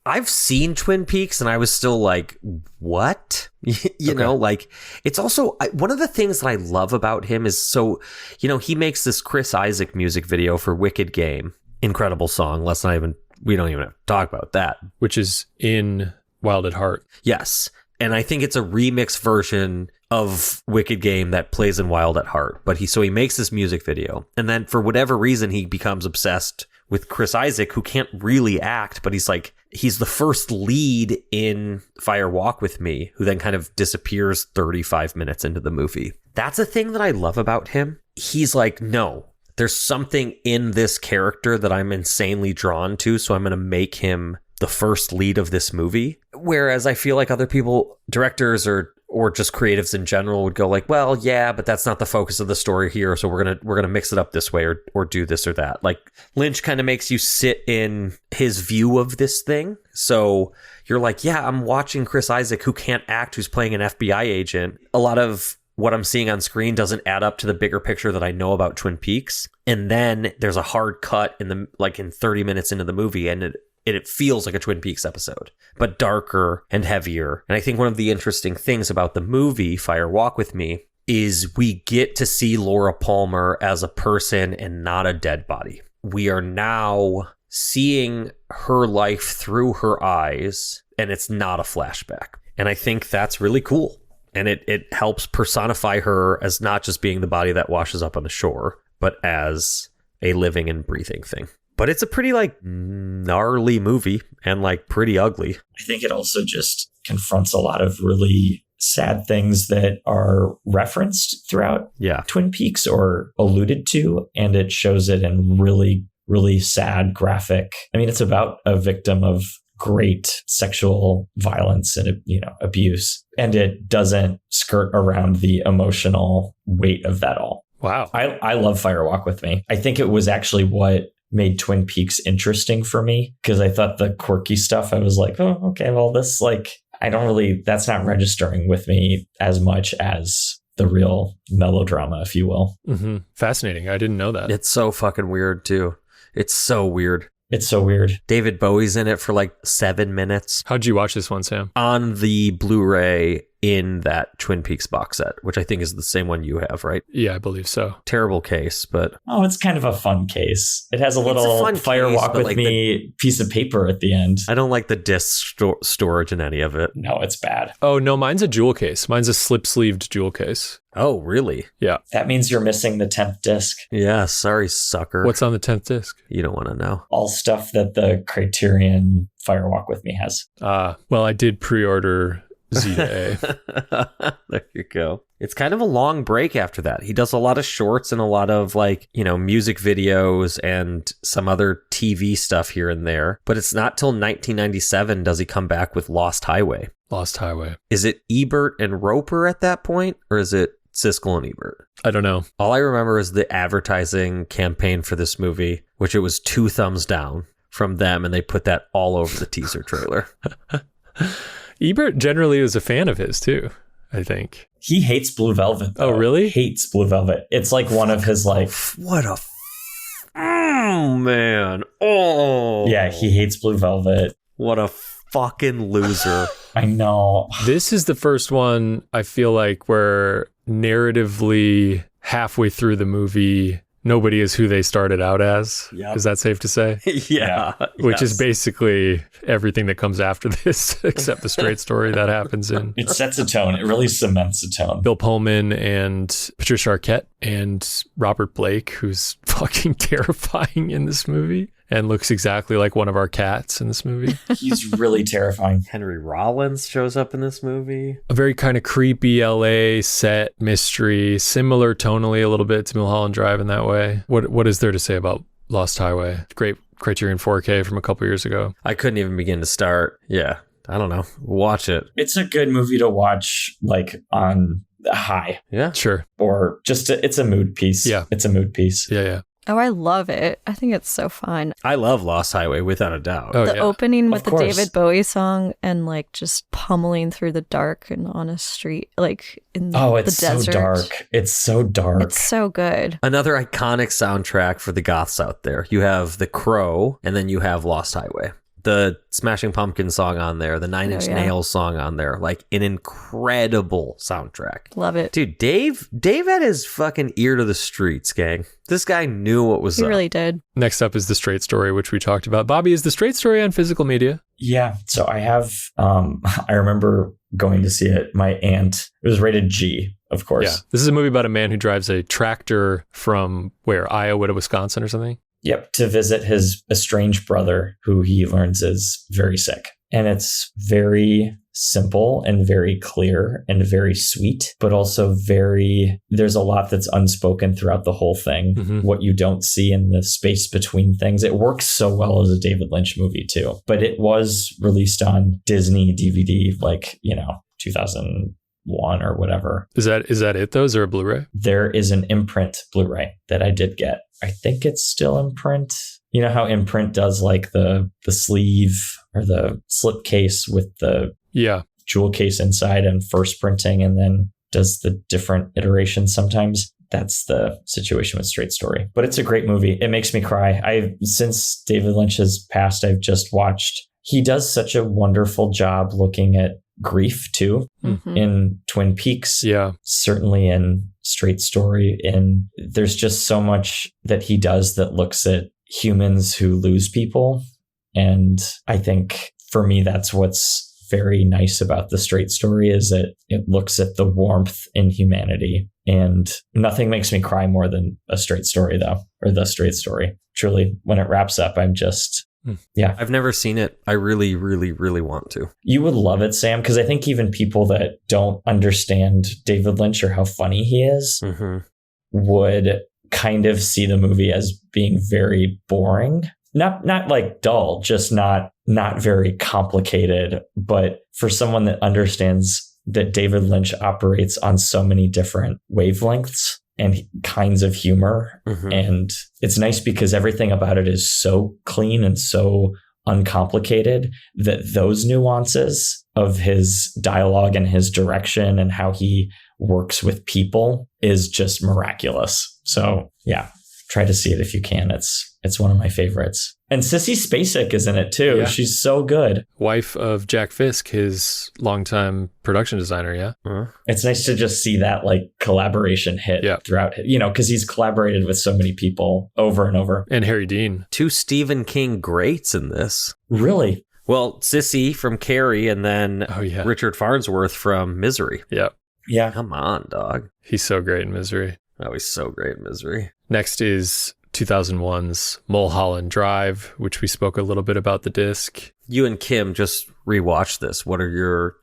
I've seen Twin Peaks and I was still like, what? It's also one of the things that I love about him is he makes this Chris Isaak music video for Wicked Game. Incredible song. We don't even have to talk about that. Which is in Wild at Heart. Yes. And I think it's a remix version of Wicked Game that plays in Wild at Heart. But he makes this music video. And then for whatever reason, he becomes obsessed with Chris Isaak, who can't really act, but he's the first lead in Fire Walk with Me, who then kind of disappears 35 minutes into the movie. That's a thing that I love about him. He's like, no, there's something in this character that I'm insanely drawn to, so I'm going to make him the first lead of this movie. Whereas I feel like other people, directors or just creatives in general, would go like, well, yeah, but that's not the focus of the story here, so we're gonna mix it up this way or do this or that. Like Lynch kind of makes you sit in his view of this thing. So you're like, yeah, I'm watching Chris Isaak, who can't act, who's playing an FBI agent. A lot of what I'm seeing on screen doesn't add up to the bigger picture that I know about Twin Peaks. And then there's a hard cut in 30 minutes into the movie, and it feels like a Twin Peaks episode, but darker and heavier. And I think one of the interesting things about the movie Fire Walk with Me is we get to see Laura Palmer as a person and not a dead body. We are now seeing her life through her eyes, and it's not a flashback. And I think that's really cool. And it helps personify her as not just being the body that washes up on the shore, but as a living and breathing thing. But it's a pretty gnarly movie and pretty ugly. I think it also just confronts a lot of really sad things that are referenced throughout Twin Peaks or alluded to. And it shows it in really, really sad, graphic. I mean, it's about a victim of great sexual violence and, abuse. And it doesn't skirt around the emotional weight of that all. Wow. I love Fire Walk with Me. I think it was actually what made Twin Peaks interesting for me, because I thought the quirky stuff, I was like, oh, okay, well, this that's not registering with me as much as the real melodrama, if you will. Mm-hmm. Fascinating. I didn't know that. It's so fucking weird too. It's so weird. It's so weird. David Bowie's in it for 7 minutes. How'd you watch this one, Sam? On the Blu-ray, in that Twin Peaks box set, which I think is the same one you have, right? Yeah, I believe so. Terrible case, but... Oh, it's kind of a fun case. It has a little fun fire case, walk but, with me piece of paper at the end. I don't like the disc storage in any of it. No, it's bad. Oh, no, mine's a jewel case. Mine's a slip-sleeved jewel case. Oh, really? Yeah. That means you're missing the 10th disc. Yeah, sorry, sucker. What's on the 10th disc? You don't want to know. All stuff that the Criterion Firewalk with me has. Well, I did pre-order Z to A. There you go. It's kind of a long break after that. He does a lot of shorts and a lot of music videos and some other TV stuff here and there. But it's not till 1997 does he come back with Lost Highway. Lost Highway. Is it Ebert and Roper at that point? Or is it Siskel and Ebert? I don't know. All I remember is the advertising campaign for this movie, which it was 2 thumbs down from them. And they put that all over the teaser trailer. Ebert generally was a fan of his too, I think. He hates Blue Velvet, though. Oh, really? Hates Blue Velvet. It's like one of his What a... Oh, man. Oh. Yeah, he hates Blue Velvet. What a fucking loser. I know. This is the first one I feel like where narratively halfway through the movie, nobody is who they started out as. Yep. Is that safe to say? Yeah. Which is basically everything that comes after this, except the straight story that happens in. It sets a tone. It really cements a tone. Bill Pullman and Patricia Arquette and Robert Blake, who's fucking terrifying in this movie and looks exactly like one of our cats in this movie. He's really terrifying. Henry Rollins shows up in this movie. A very kind of creepy LA set mystery, similar tonally a little bit to Mulholland Drive in that way. What is there to say about Lost Highway? Great Criterion 4K from a couple years ago. I couldn't even begin to start. Yeah. I don't know. Watch it. It's a good movie to watch on high. Yeah. Sure. Or just it's a mood piece. Yeah. It's a mood piece. Yeah. Oh, I love it. I think it's so fun. I love Lost Highway without a doubt. Oh, The opening with Of the course. David Bowie song and just pummeling through the dark and on a street, in Oh, the it's so desert. dark. It's so dark. It's so good. Another iconic soundtrack for the goths out there. You have The Crow, and then you have Lost Highway. The Smashing Pumpkins song on there, the Nine Inch Nails song on there, an incredible soundtrack. Love it. Dude, Dave had his fucking ear to the streets, gang. This guy knew what was He up. really did. Next up is The Straight Story, which we talked about. Bobby, is The Straight Story on physical media? Yeah. So I have, I remember going to see it. My aunt, it was rated G, of course. Yeah. This is a movie about a man who drives a tractor from Iowa to Wisconsin or something? Yep, to visit his estranged brother, who he learns is very sick. And it's very simple and very clear and very sweet, but also there's a lot that's unspoken throughout the whole thing. Mm-hmm. What you don't see in the space between things. It works so well as a David Lynch movie too. But it was released on Disney DVD, 2001 or whatever. Is that it though? Is there a Blu-ray? There is an imprint Blu-ray that I did get. I think it's still in print. You know how Imprint does the sleeve or the slip case with the jewel case inside and first printing and then does the different iterations sometimes? That's the situation with Straight Story. But it's a great movie. It makes me cry. Since David Lynch has passed, I've just watched. He does such a wonderful job looking at grief too in Twin Peaks. Yeah. Certainly in Straight Story. And there's just so much that he does that looks at humans who lose people. And I think for me, that's what's very nice about The Straight Story is that it looks at the warmth in humanity. And nothing makes me cry more than a straight story though, or The Straight Story. Truly, when it wraps up, I'm just... Yeah. I've never seen it. I really, really, really want to. You would love it, Sam, because I think even people that don't understand David Lynch or how funny he is would kind of see the movie as being very boring. Not dull, just not very complicated. But for someone that understands that David Lynch operates on so many different wavelengths and kinds of humor. And it's nice because everything about it is so clean and so uncomplicated that those nuances of his dialogue and his direction and how he works with people is just miraculous. So yeah, try to see it if you can. It's one of my favorites. And Sissy Spacek is in it too. Yeah. She's so good. Wife of Jack Fisk, his longtime production designer. Yeah. It's nice to just see that like collaboration hit throughout, because he's collaborated with so many people over and over. And Harry Dean. 2 Stephen King greats in this. Really? Well, Sissy from Carrie, and then Richard Farnsworth from Misery. Yeah. Yeah. Come on, dog. He's so great in Misery. Oh, he's so great in Misery. Next is 2001's Mulholland Drive, which we spoke a little bit about the disc. You and Kim just rewatched this. What are your,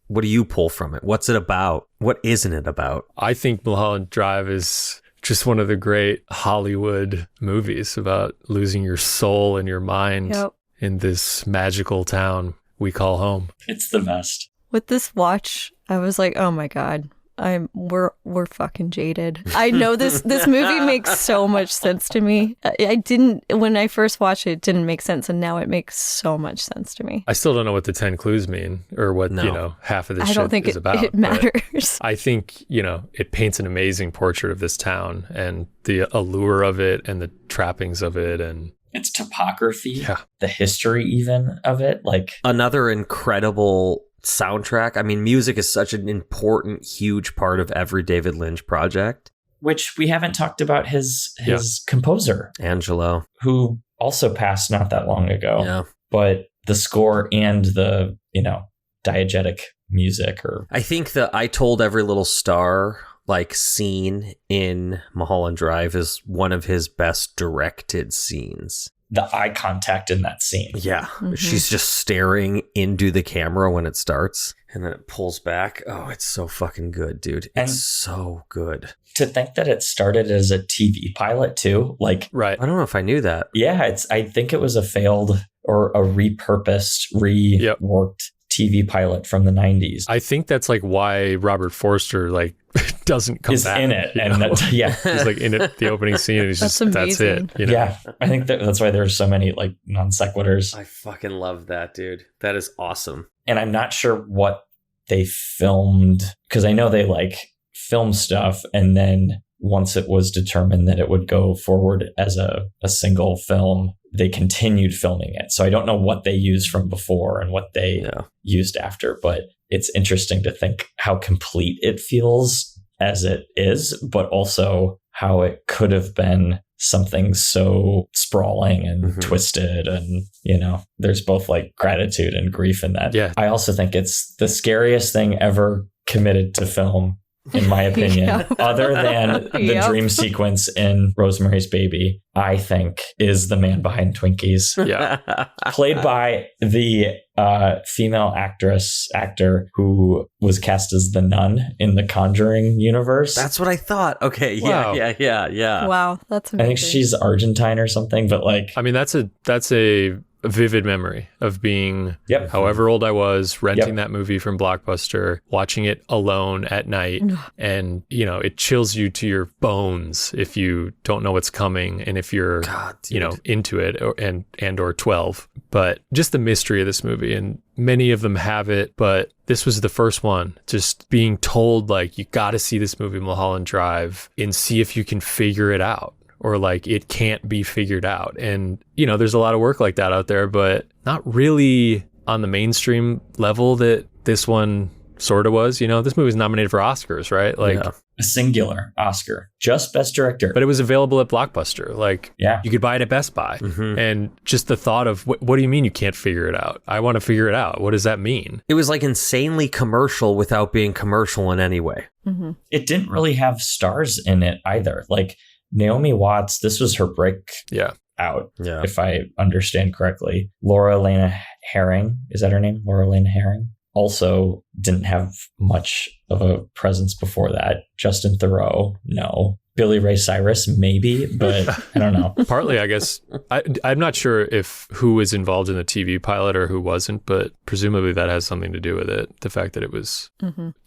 what do you pull from it? What's it about? What isn't it about? I think Mulholland Drive is just one of the great Hollywood movies about losing your soul and your mind in this magical town we call home. It's the best. With this watch, I was like, oh my God. We're fucking jaded. I know this movie makes so much sense to me. I didn't, when I first watched it didn't make sense, and now it makes so much sense to me. I still don't know what the 10 clues mean or what, half of this shit I don't think is about. It matters. I think, it paints an amazing portrait of this town and the allure of it and the trappings of it and its topography, the history even of it. Like another incredible soundtrack. I mean, music is such an important, huge part of every David Lynch project. Which we haven't talked about his composer, Angelo, who also passed not that long ago. Yeah. But the score and the, diegetic music, or I think the I Told Every Little Star scene in Mulholland Drive is one of his best directed scenes. The eye contact in that scene. Yeah. Mm-hmm. She's just staring into the camera when it starts and then it pulls back. Oh, it's so fucking good, dude. It's so good. To think that it started as a TV pilot too. Right. I don't know if I knew that. Yeah. I think it was a failed or a repurposed, reworked TV pilot from the 90s. I think that's why Robert Forster doesn't come back. In it. And he's in it, the opening scene, and he's that's it. Yeah. I think that's why there's so many non sequiturs. I fucking love that, dude. That is awesome. And I'm not sure what they filmed, because I know they film stuff, and then once it was determined that it would go forward as a single film, they continued filming it. So I don't know what they used from before and what they used after, but it's interesting to think how complete it feels as it is, but also how it could have been something so sprawling and twisted. And, there's both gratitude and grief in that. Yeah. I also think it's the scariest thing ever committed to film, in my opinion, other than the dream sequence in Rosemary's Baby, I think is the man behind Twinkies. Yeah. Played by the female actor who was cast as the nun in the Conjuring universe. That's what I thought. Okay. Yeah. Wow. Yeah. Wow. That's amazing. I think she's Argentine or something, but I mean, that's a vivid memory of being however old I was, renting that movie from Blockbuster, watching it alone at night. And, it chills you to your bones if you don't know what's coming and if you're, into it or 12. But just the mystery of this movie, and many of them have it, but this was the first one. Just being told, you got to see this movie, Mulholland Drive, and see if you can figure it out. Or it can't be figured out. And, there's a lot of work like that out there, but not really on the mainstream level that this one sort of was. This movie was nominated for Oscars, right? A singular Oscar, just Best Director. But it was available at Blockbuster. You could buy it at Best Buy. Mm-hmm. And just the thought of, what do you mean you can't figure it out? I want to figure it out. What does that mean? It was insanely commercial without being commercial in any way. Mm-hmm. It didn't really have stars in it either. Naomi Watts, this was her break out, if I understand correctly. Laura Elena Herring, is that her name? Laura Elena Herring? Also didn't have much of a presence before that. Justin Theroux, no. Billy Ray Cyrus, maybe, but I don't know. Partly, I guess. I'm not sure if who was involved in the TV pilot or who wasn't, but presumably that has something to do with it. The fact that it was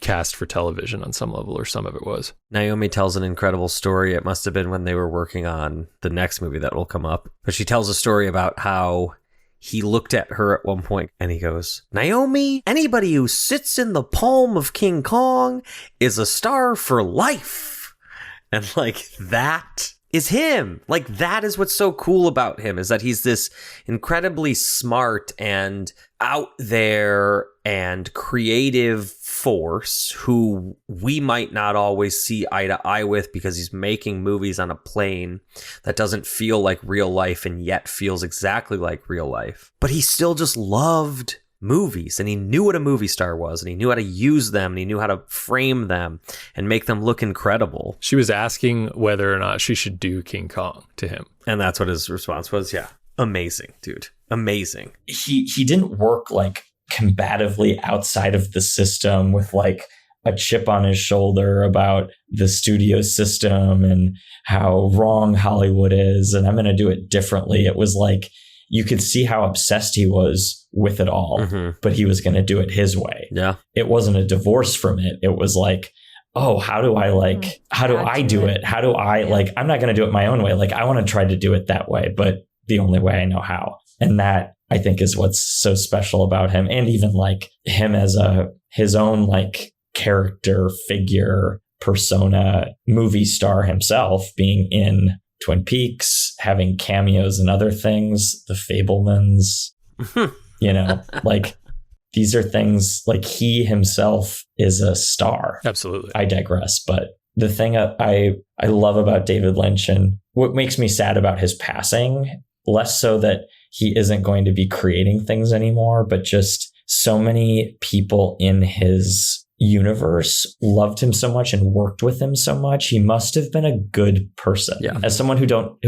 cast for television on some level, or some of it was. Naomi tells an incredible story. It must have been when they were working on the next movie that will come up. But she tells a story about how he looked at her at one point and he goes, "Naomi, anybody who sits in the palm of King Kong is a star for life." And that is him. Like, that is what's so cool about him, is that he's this incredibly smart and out there and creative force who we might not always see eye to eye with, because he's making movies on a plane that doesn't feel like real life and yet feels exactly like real life. But he still just loved movies, and he knew what a movie star was, and he knew how to use them, and he knew how to frame them and make them look incredible. She was asking whether or not she should do King Kong to him. And that's what his response was. Yeah. Amazing, dude. Amazing. He didn't work like combatively outside of the system with like a chip on his shoulder about the studio system and how wrong Hollywood is, and I'm going to do it differently. It was like, you could see how obsessed he was with it all, but he was going to do it his way. Yeah. It wasn't a divorce from it. It was like, oh, how do I do it? How do I like, I'm not going to do it my own way. Like, I want to try to do it that way, but the only way I know how. And that, I think, is what's so special about him. And even like him as his own like character figure, persona, movie star himself, being in Twin Peaks, having cameos and other things, The Fabelmans, like these are things like he himself is a star. Absolutely. I digress. But the thing I love about David Lynch, and what makes me sad about his passing, less so that he isn't going to be creating things anymore, but just so many people in his universe loved him so much and worked with him so much. He must have been a good person. Yeah. As someone who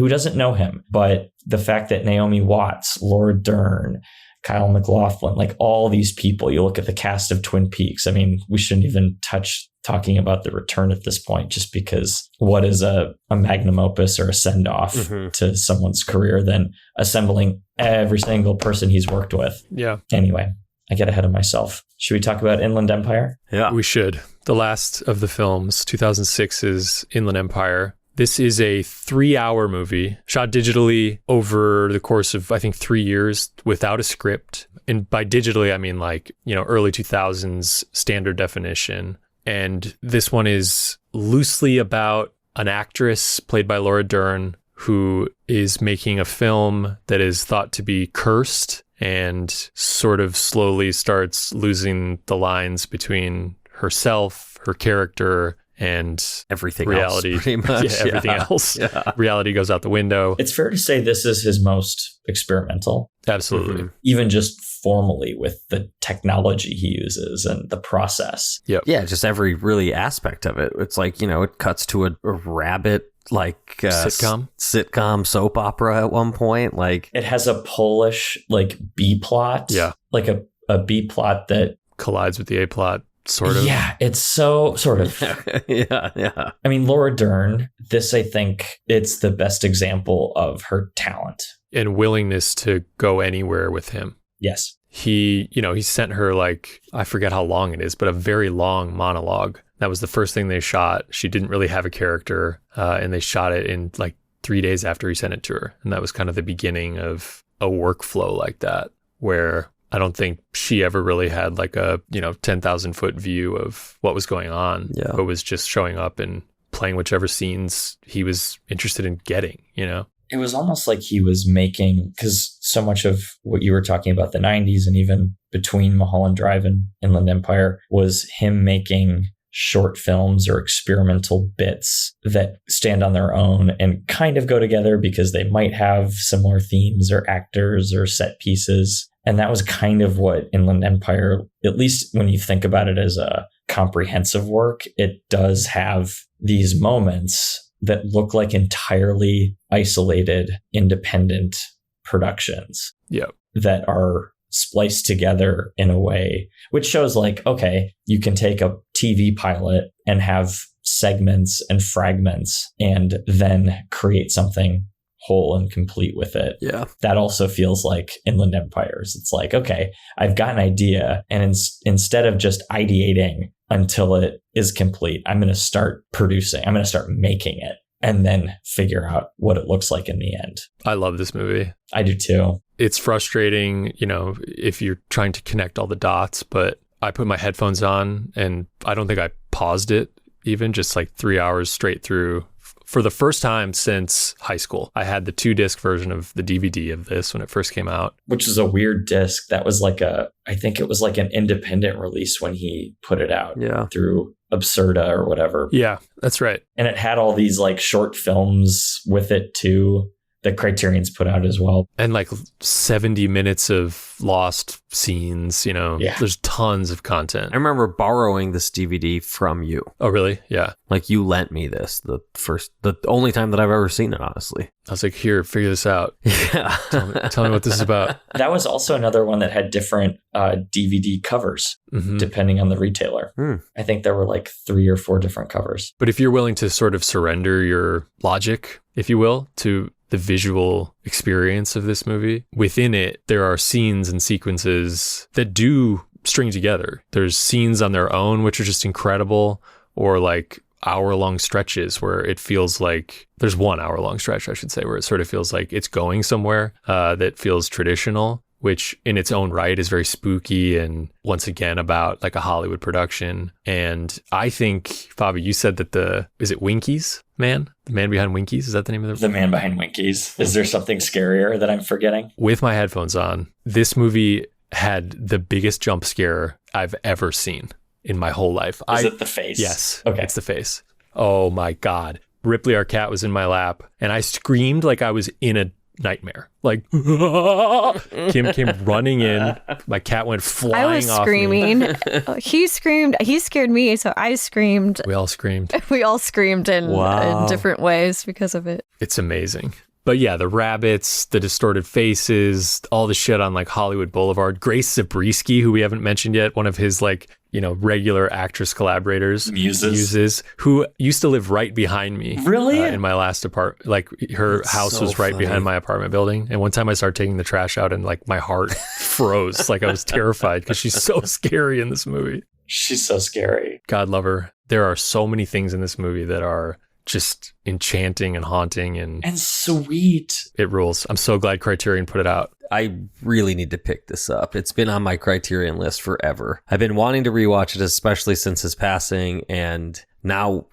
doesn't know him, but the fact that Naomi Watts, Laura Dern, Kyle MacLachlan, like all these people, you look at the cast of Twin Peaks. I mean, we shouldn't even touch talking about The Return at this point, just because what is a magnum opus or a send off to someone's career than assembling every single person he's worked with. Yeah. Anyway, I get ahead of myself. Should we talk about Inland Empire? Yeah. We should. The last of the films, 2006's Inland Empire. This is a 3-hour movie shot digitally over the course of, I think, 3 years without a script. And by digitally, I mean like, early 2000s standard definition. And this one is loosely about an actress played by Laura Dern who is making a film that is thought to be cursed and sort of slowly starts losing the lines between herself, her character, and everything reality. Else, pretty much. Yeah, everything else. Yeah. Reality goes out the window. It's fair to say this is his most experimental. Absolutely. Even just formally with the technology he uses and the process. Yep. Yeah, just every really aspect of it. It's like, it cuts to a rabbit like sitcom soap opera at one point. Like, it has a Polish like B plot. Yeah. Like a B plot that collides with the A plot. Sort of. Yeah, it's so sort of. yeah. I mean, Laura Dern, I think it's the best example of her talent and willingness to go anywhere with him. Yes. He sent her like, I forget how long it is, but a very long monologue. That was the first thing they shot. She didn't really have a character, and they shot it in like 3 days after he sent it to her. And that was kind of the beginning of a workflow like that, where I don't think she ever really had like a, 10,000 foot view of what was going on. Yeah. But was just showing up and playing whichever scenes he was interested in getting, It was almost like he was making, because so much of what you were talking about, the 90s and even between Mulholland Drive and Inland Empire, was him making short films or experimental bits that stand on their own and kind of go together because they might have similar themes or actors or set pieces. And that was kind of what Inland Empire, at least when you think about it as a comprehensive work, it does have these moments that look like entirely isolated, independent productions. Yep. That are spliced together in a way which shows like, okay, you can take a TV pilot and have segments and fragments and then create something whole and complete with it. Yeah. That also feels like Inland Empires. It's like, okay, I've got an idea, and instead of just ideating until it is complete, I'm going to start producing. I'm going to start making it and then figure out what it looks like in the end. I love this movie. I do too. It's frustrating, if you're trying to connect all the dots, but I put my headphones on and I don't think I paused it even, just like 3 hours straight through, for the first time since high school. I had the 2-disc version of the DVD of this when it first came out. Which is a weird disc. That was I think it was like an independent release when he put it out through Absurda or whatever. Yeah, that's right. And it had all these like short films with it too that Criterion's put out as well. And like 70 minutes of lost scenes, there's tons of content. I remember borrowing this DVD from you. Oh, really? Yeah. Like you lent me this the only time that I've ever seen it, honestly. I was like, here, figure this out. Yeah. Tell me what this is about. That was also another one that had different DVD covers, depending on the retailer. I think there were like 3 or 4 different covers. But if you're willing to sort of surrender your logic, if you will, to the visual experience of this movie, within it, there are scenes and sequences that do string together. There's scenes on their own, which are just incredible, or like hour-long stretches where it feels like there's 1 hour-long stretch, I should say, where it sort of feels like it's going somewhere that feels traditional, which in its own right is very spooky and once again about like a Hollywood production. And I think, Fabi, you said that is it Winky's man? The man behind Winky's? Is that the name of The man behind Winky's. Is there something scarier that I'm forgetting? With my headphones on, this movie had the biggest jump scare I've ever seen in my whole life. Is it the face? Yes. Okay. It's the face. Oh my God. Ripley, our cat, was in my lap and I screamed like I was in a nightmare. Like Kim came running in. My cat went flying off. I was screaming. He screamed. He scared me, so I screamed. We all screamed. We all screamed in different ways because of it. It's amazing. But yeah, the rabbits, the distorted faces, all the shit on like Hollywood Boulevard. Grace Zabriskie, who we haven't mentioned yet, one of his like, regular actress collaborators. Muses. Who used to live right behind me. Really? In my last apartment. Like her house was right behind my apartment building. And one time I started taking the trash out and like my heart froze. Like I was terrified because she's so scary in this movie. She's so scary. God love her. There are so many things in this movie that are just enchanting and haunting and sweet. It rules. I'm so glad Criterion put it out. I really need to pick this up. It's been on my Criterion list forever. I've been wanting to rewatch it, especially since his passing, and now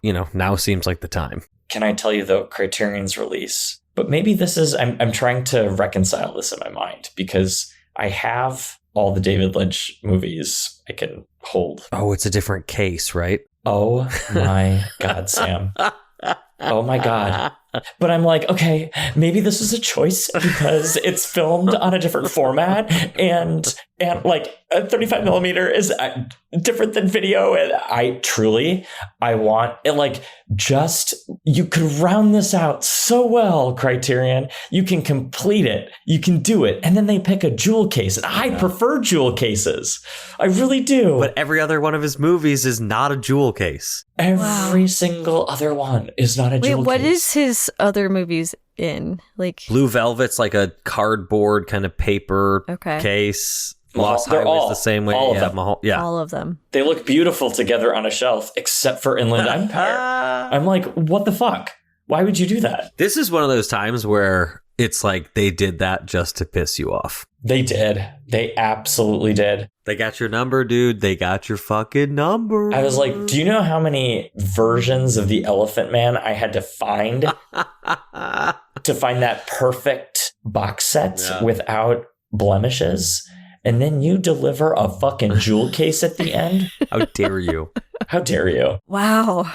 seems like the time. Can I tell you though, Criterion's release? But maybe this is I'm trying to reconcile this in my mind because I have all the David Lynch movies I can hold. Oh, it's a different case, right? Oh my God, Sam. Oh my God. But I'm like, okay, maybe this is a choice because it's filmed on a different format and like a 35 millimeter is different than video. And I want it, like, you could round this out so well, Criterion. You can complete it. You can do it. And then they pick a jewel case. And I prefer jewel cases. I really do. But every other one of his movies is not a jewel case. Every single other one is not a jewel case. Wait, what is his other movies in? Like Blue Velvet's like a cardboard kind of paper case. Lost Highway's the same way. All of them. All of them. They look beautiful together on a shelf, except for Inland Empire. I'm like, what the fuck? Why would you do that? This is one of those times where it's like they did that just to piss you off. They did. They absolutely did. They got your number, dude. They got your fucking number. I was like, do you know how many versions of the Elephant Man I had to find to find that perfect box set without blemishes? And then you deliver a fucking jewel case at the end? How dare you? How dare you? Wow.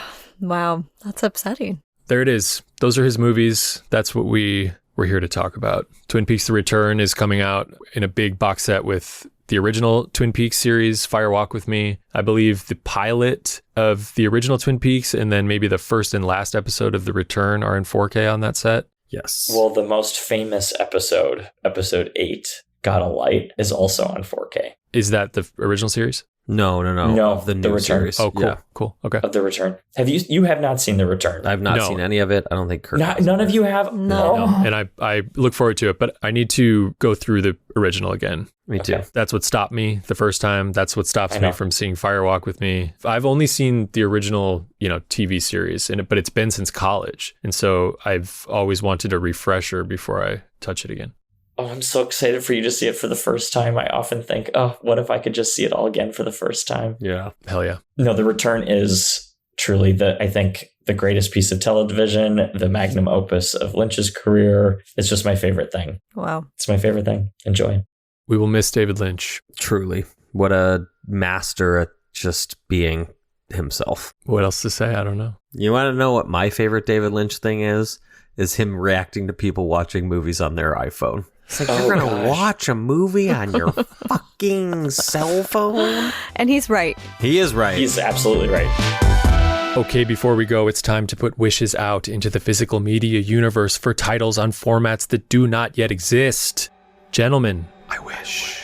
That's upsetting. There it is. Those are his movies. That's what we're here to talk about. Twin Peaks: The Return is coming out in a big box set with the original Twin Peaks series, Fire Walk with Me. I believe the pilot of the original Twin Peaks and then maybe the first and last episode of The Return are in 4K on that set. Yes. Well, the most famous episode 8, Got a Light, is also on 4K. Is that the original series? No. No, the new Return. series. Oh, cool. Yeah. Cool. Okay. Of The Return. You have not seen The Return? I've not seen any of it. I don't think Kirk has. None of you have? No. And I look forward to it, but I need to go through the original again. Me too. That's what stopped me the first time. That's what stops me from seeing Fire Walk with Me. I've only seen the original, TV series, but it's been since college. And so I've always wanted a refresher before I touch it again. Oh, I'm so excited for you to see it for the first time. I often think, oh, what if I could just see it all again for the first time? Yeah. Hell yeah. No, The Return is truly I think the greatest piece of television, the magnum opus of Lynch's career. It's just my favorite thing. Wow. It's my favorite thing. Enjoy. We will miss David Lynch. Truly. What a master at just being himself. What else to say? I don't know. You want to know what my favorite David Lynch thing is? Is him reacting to people watching movies on their iPhone. It's like, you're going to watch a movie on your fucking cell phone? And he's right. He is right. He's absolutely right. Okay, before we go, it's time to put wishes out into the physical media universe for titles on formats that do not yet exist. Gentlemen, I wish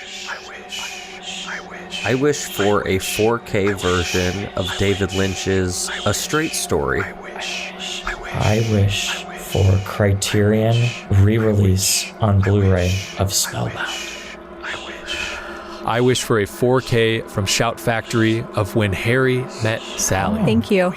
for a 4K version of David Lynch's A Straight Story. I wish for Criterion re-release on Blu-ray of Spellbound. I wish for a 4K from Shout Factory of When Harry Met Sally. Thank you.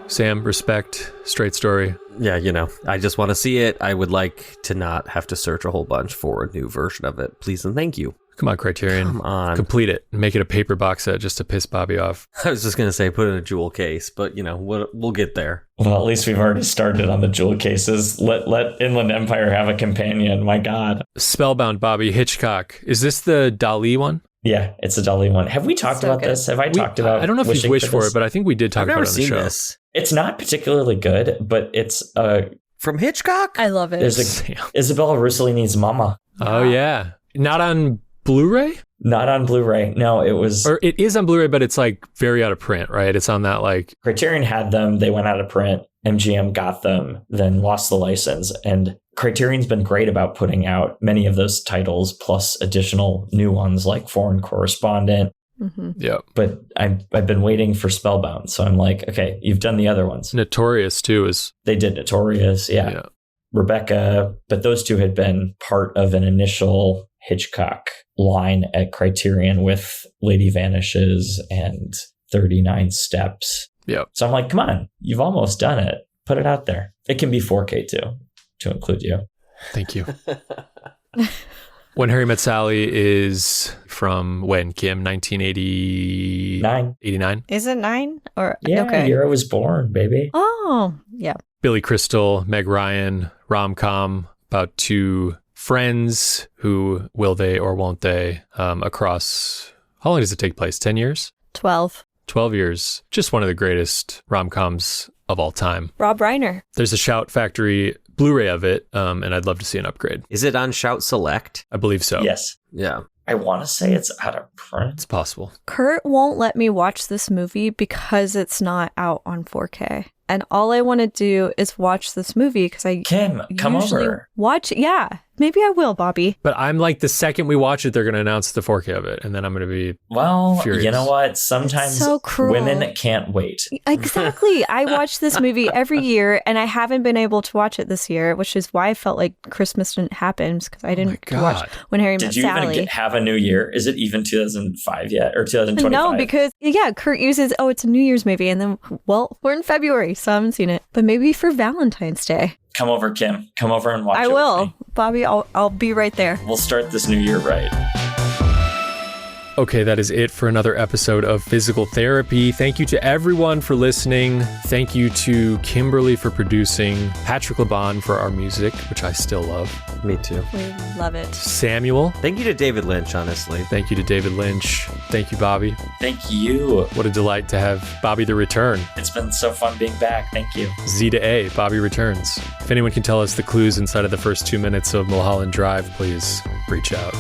Sam, respect, straight story. Yeah, you know, I just want to see it. I would like to not have to search a whole bunch for a new version of it. Please and thank you. Come on, Criterion. Come on. Complete it. Make it a paper box set just to piss Bobby off. I was just going to say put it in a jewel case, but, you know, we'll get there. Well, at least we've already started on the jewel cases. Let Inland Empire have a companion. My God. Spellbound, Bobby, Hitchcock. Is this the Dali one? Yeah, it's a Dali one. Have we talked about this? Have I talked about I don't know if you've wished for this? it, but I think we did talk I've about never it on the seen show. this. It's not particularly good, but it's From Hitchcock? I love it. there's a Isabella Rossellini's Mama. Oh, yeah. Not on Blu-ray? Not on Blu-ray. No, it was Or it is on Blu-ray, but it's like very out of print, right? It's on that like... Criterion had them. They went out of print. MGM got them, then lost the license. And Criterion's been great about putting out many of those titles, plus additional new ones like Foreign Correspondent. Mm-hmm. Yeah. But I've been waiting for Spellbound. So I'm like, okay, you've done the other ones. Notorious, too, is... They did Notorious. Yeah. Rebecca. But those two had been part of an initial Hitchcock line at Criterion with Lady Vanishes and 39 Steps. Yeah. So I'm like, come on, you've almost done it. Put it out there. It can be 4K too, to include you. Thank you. When Harry Met Sally is from when, Kim? 1989? 89? Is it 9? Or Yeah, okay. year I was born, baby. Oh, yeah. Billy Crystal, Meg Ryan, rom-com about two friends who will they or won't they across... How long does it take place? 10 years? 12. 12 years. Just one of the greatest rom-coms of all time. Rob Reiner. There's a Shout Factory Blu-ray of it, and I'd love to see an upgrade. Is it on Shout Select? I believe so. Yes. Yeah. I want to say it's out of print. It's possible. Kurt won't let me watch this movie because it's not out on 4K. And all I want to do is watch this movie because I Kim, come usually over. watch. Yeah, maybe I will, Bobby. But I'm like, the second we watch it, they're going to announce the 4K of it, and then I'm going to be... Well, Furious. you know what? Sometimes so cruel. women can't wait. Exactly. I watch this movie every year, and I haven't been able to watch it this year, which is why I felt like Christmas didn't happen because I didn't watch When Harry Met Did you Sally. even have a new year? Is it even 2005 yet or 2025? No, because Kurt uses, it's a New Year's movie, and then, we're in February, so I haven't seen it. But maybe for Valentine's Day. Come over, Kim. Come over and watch it. I with will. me. Bobby, I'll be right there. We'll start this new year right. Okay, that is it for another episode of Physical Therapy. Thank you to everyone for listening. Thank you to Kimberly for producing, Patrick Laban for our music, which I still love. Me too. We love it. Samuel. Thank you to David Lynch, honestly. Thank you to David Lynch. Thank you, Bobby. Thank you. What a delight to have Bobby the return. It's been so fun being back. Thank you. Z to A, Bobby returns. If anyone can tell us the clues inside of the first 2 minutes of Mulholland Drive, please reach out.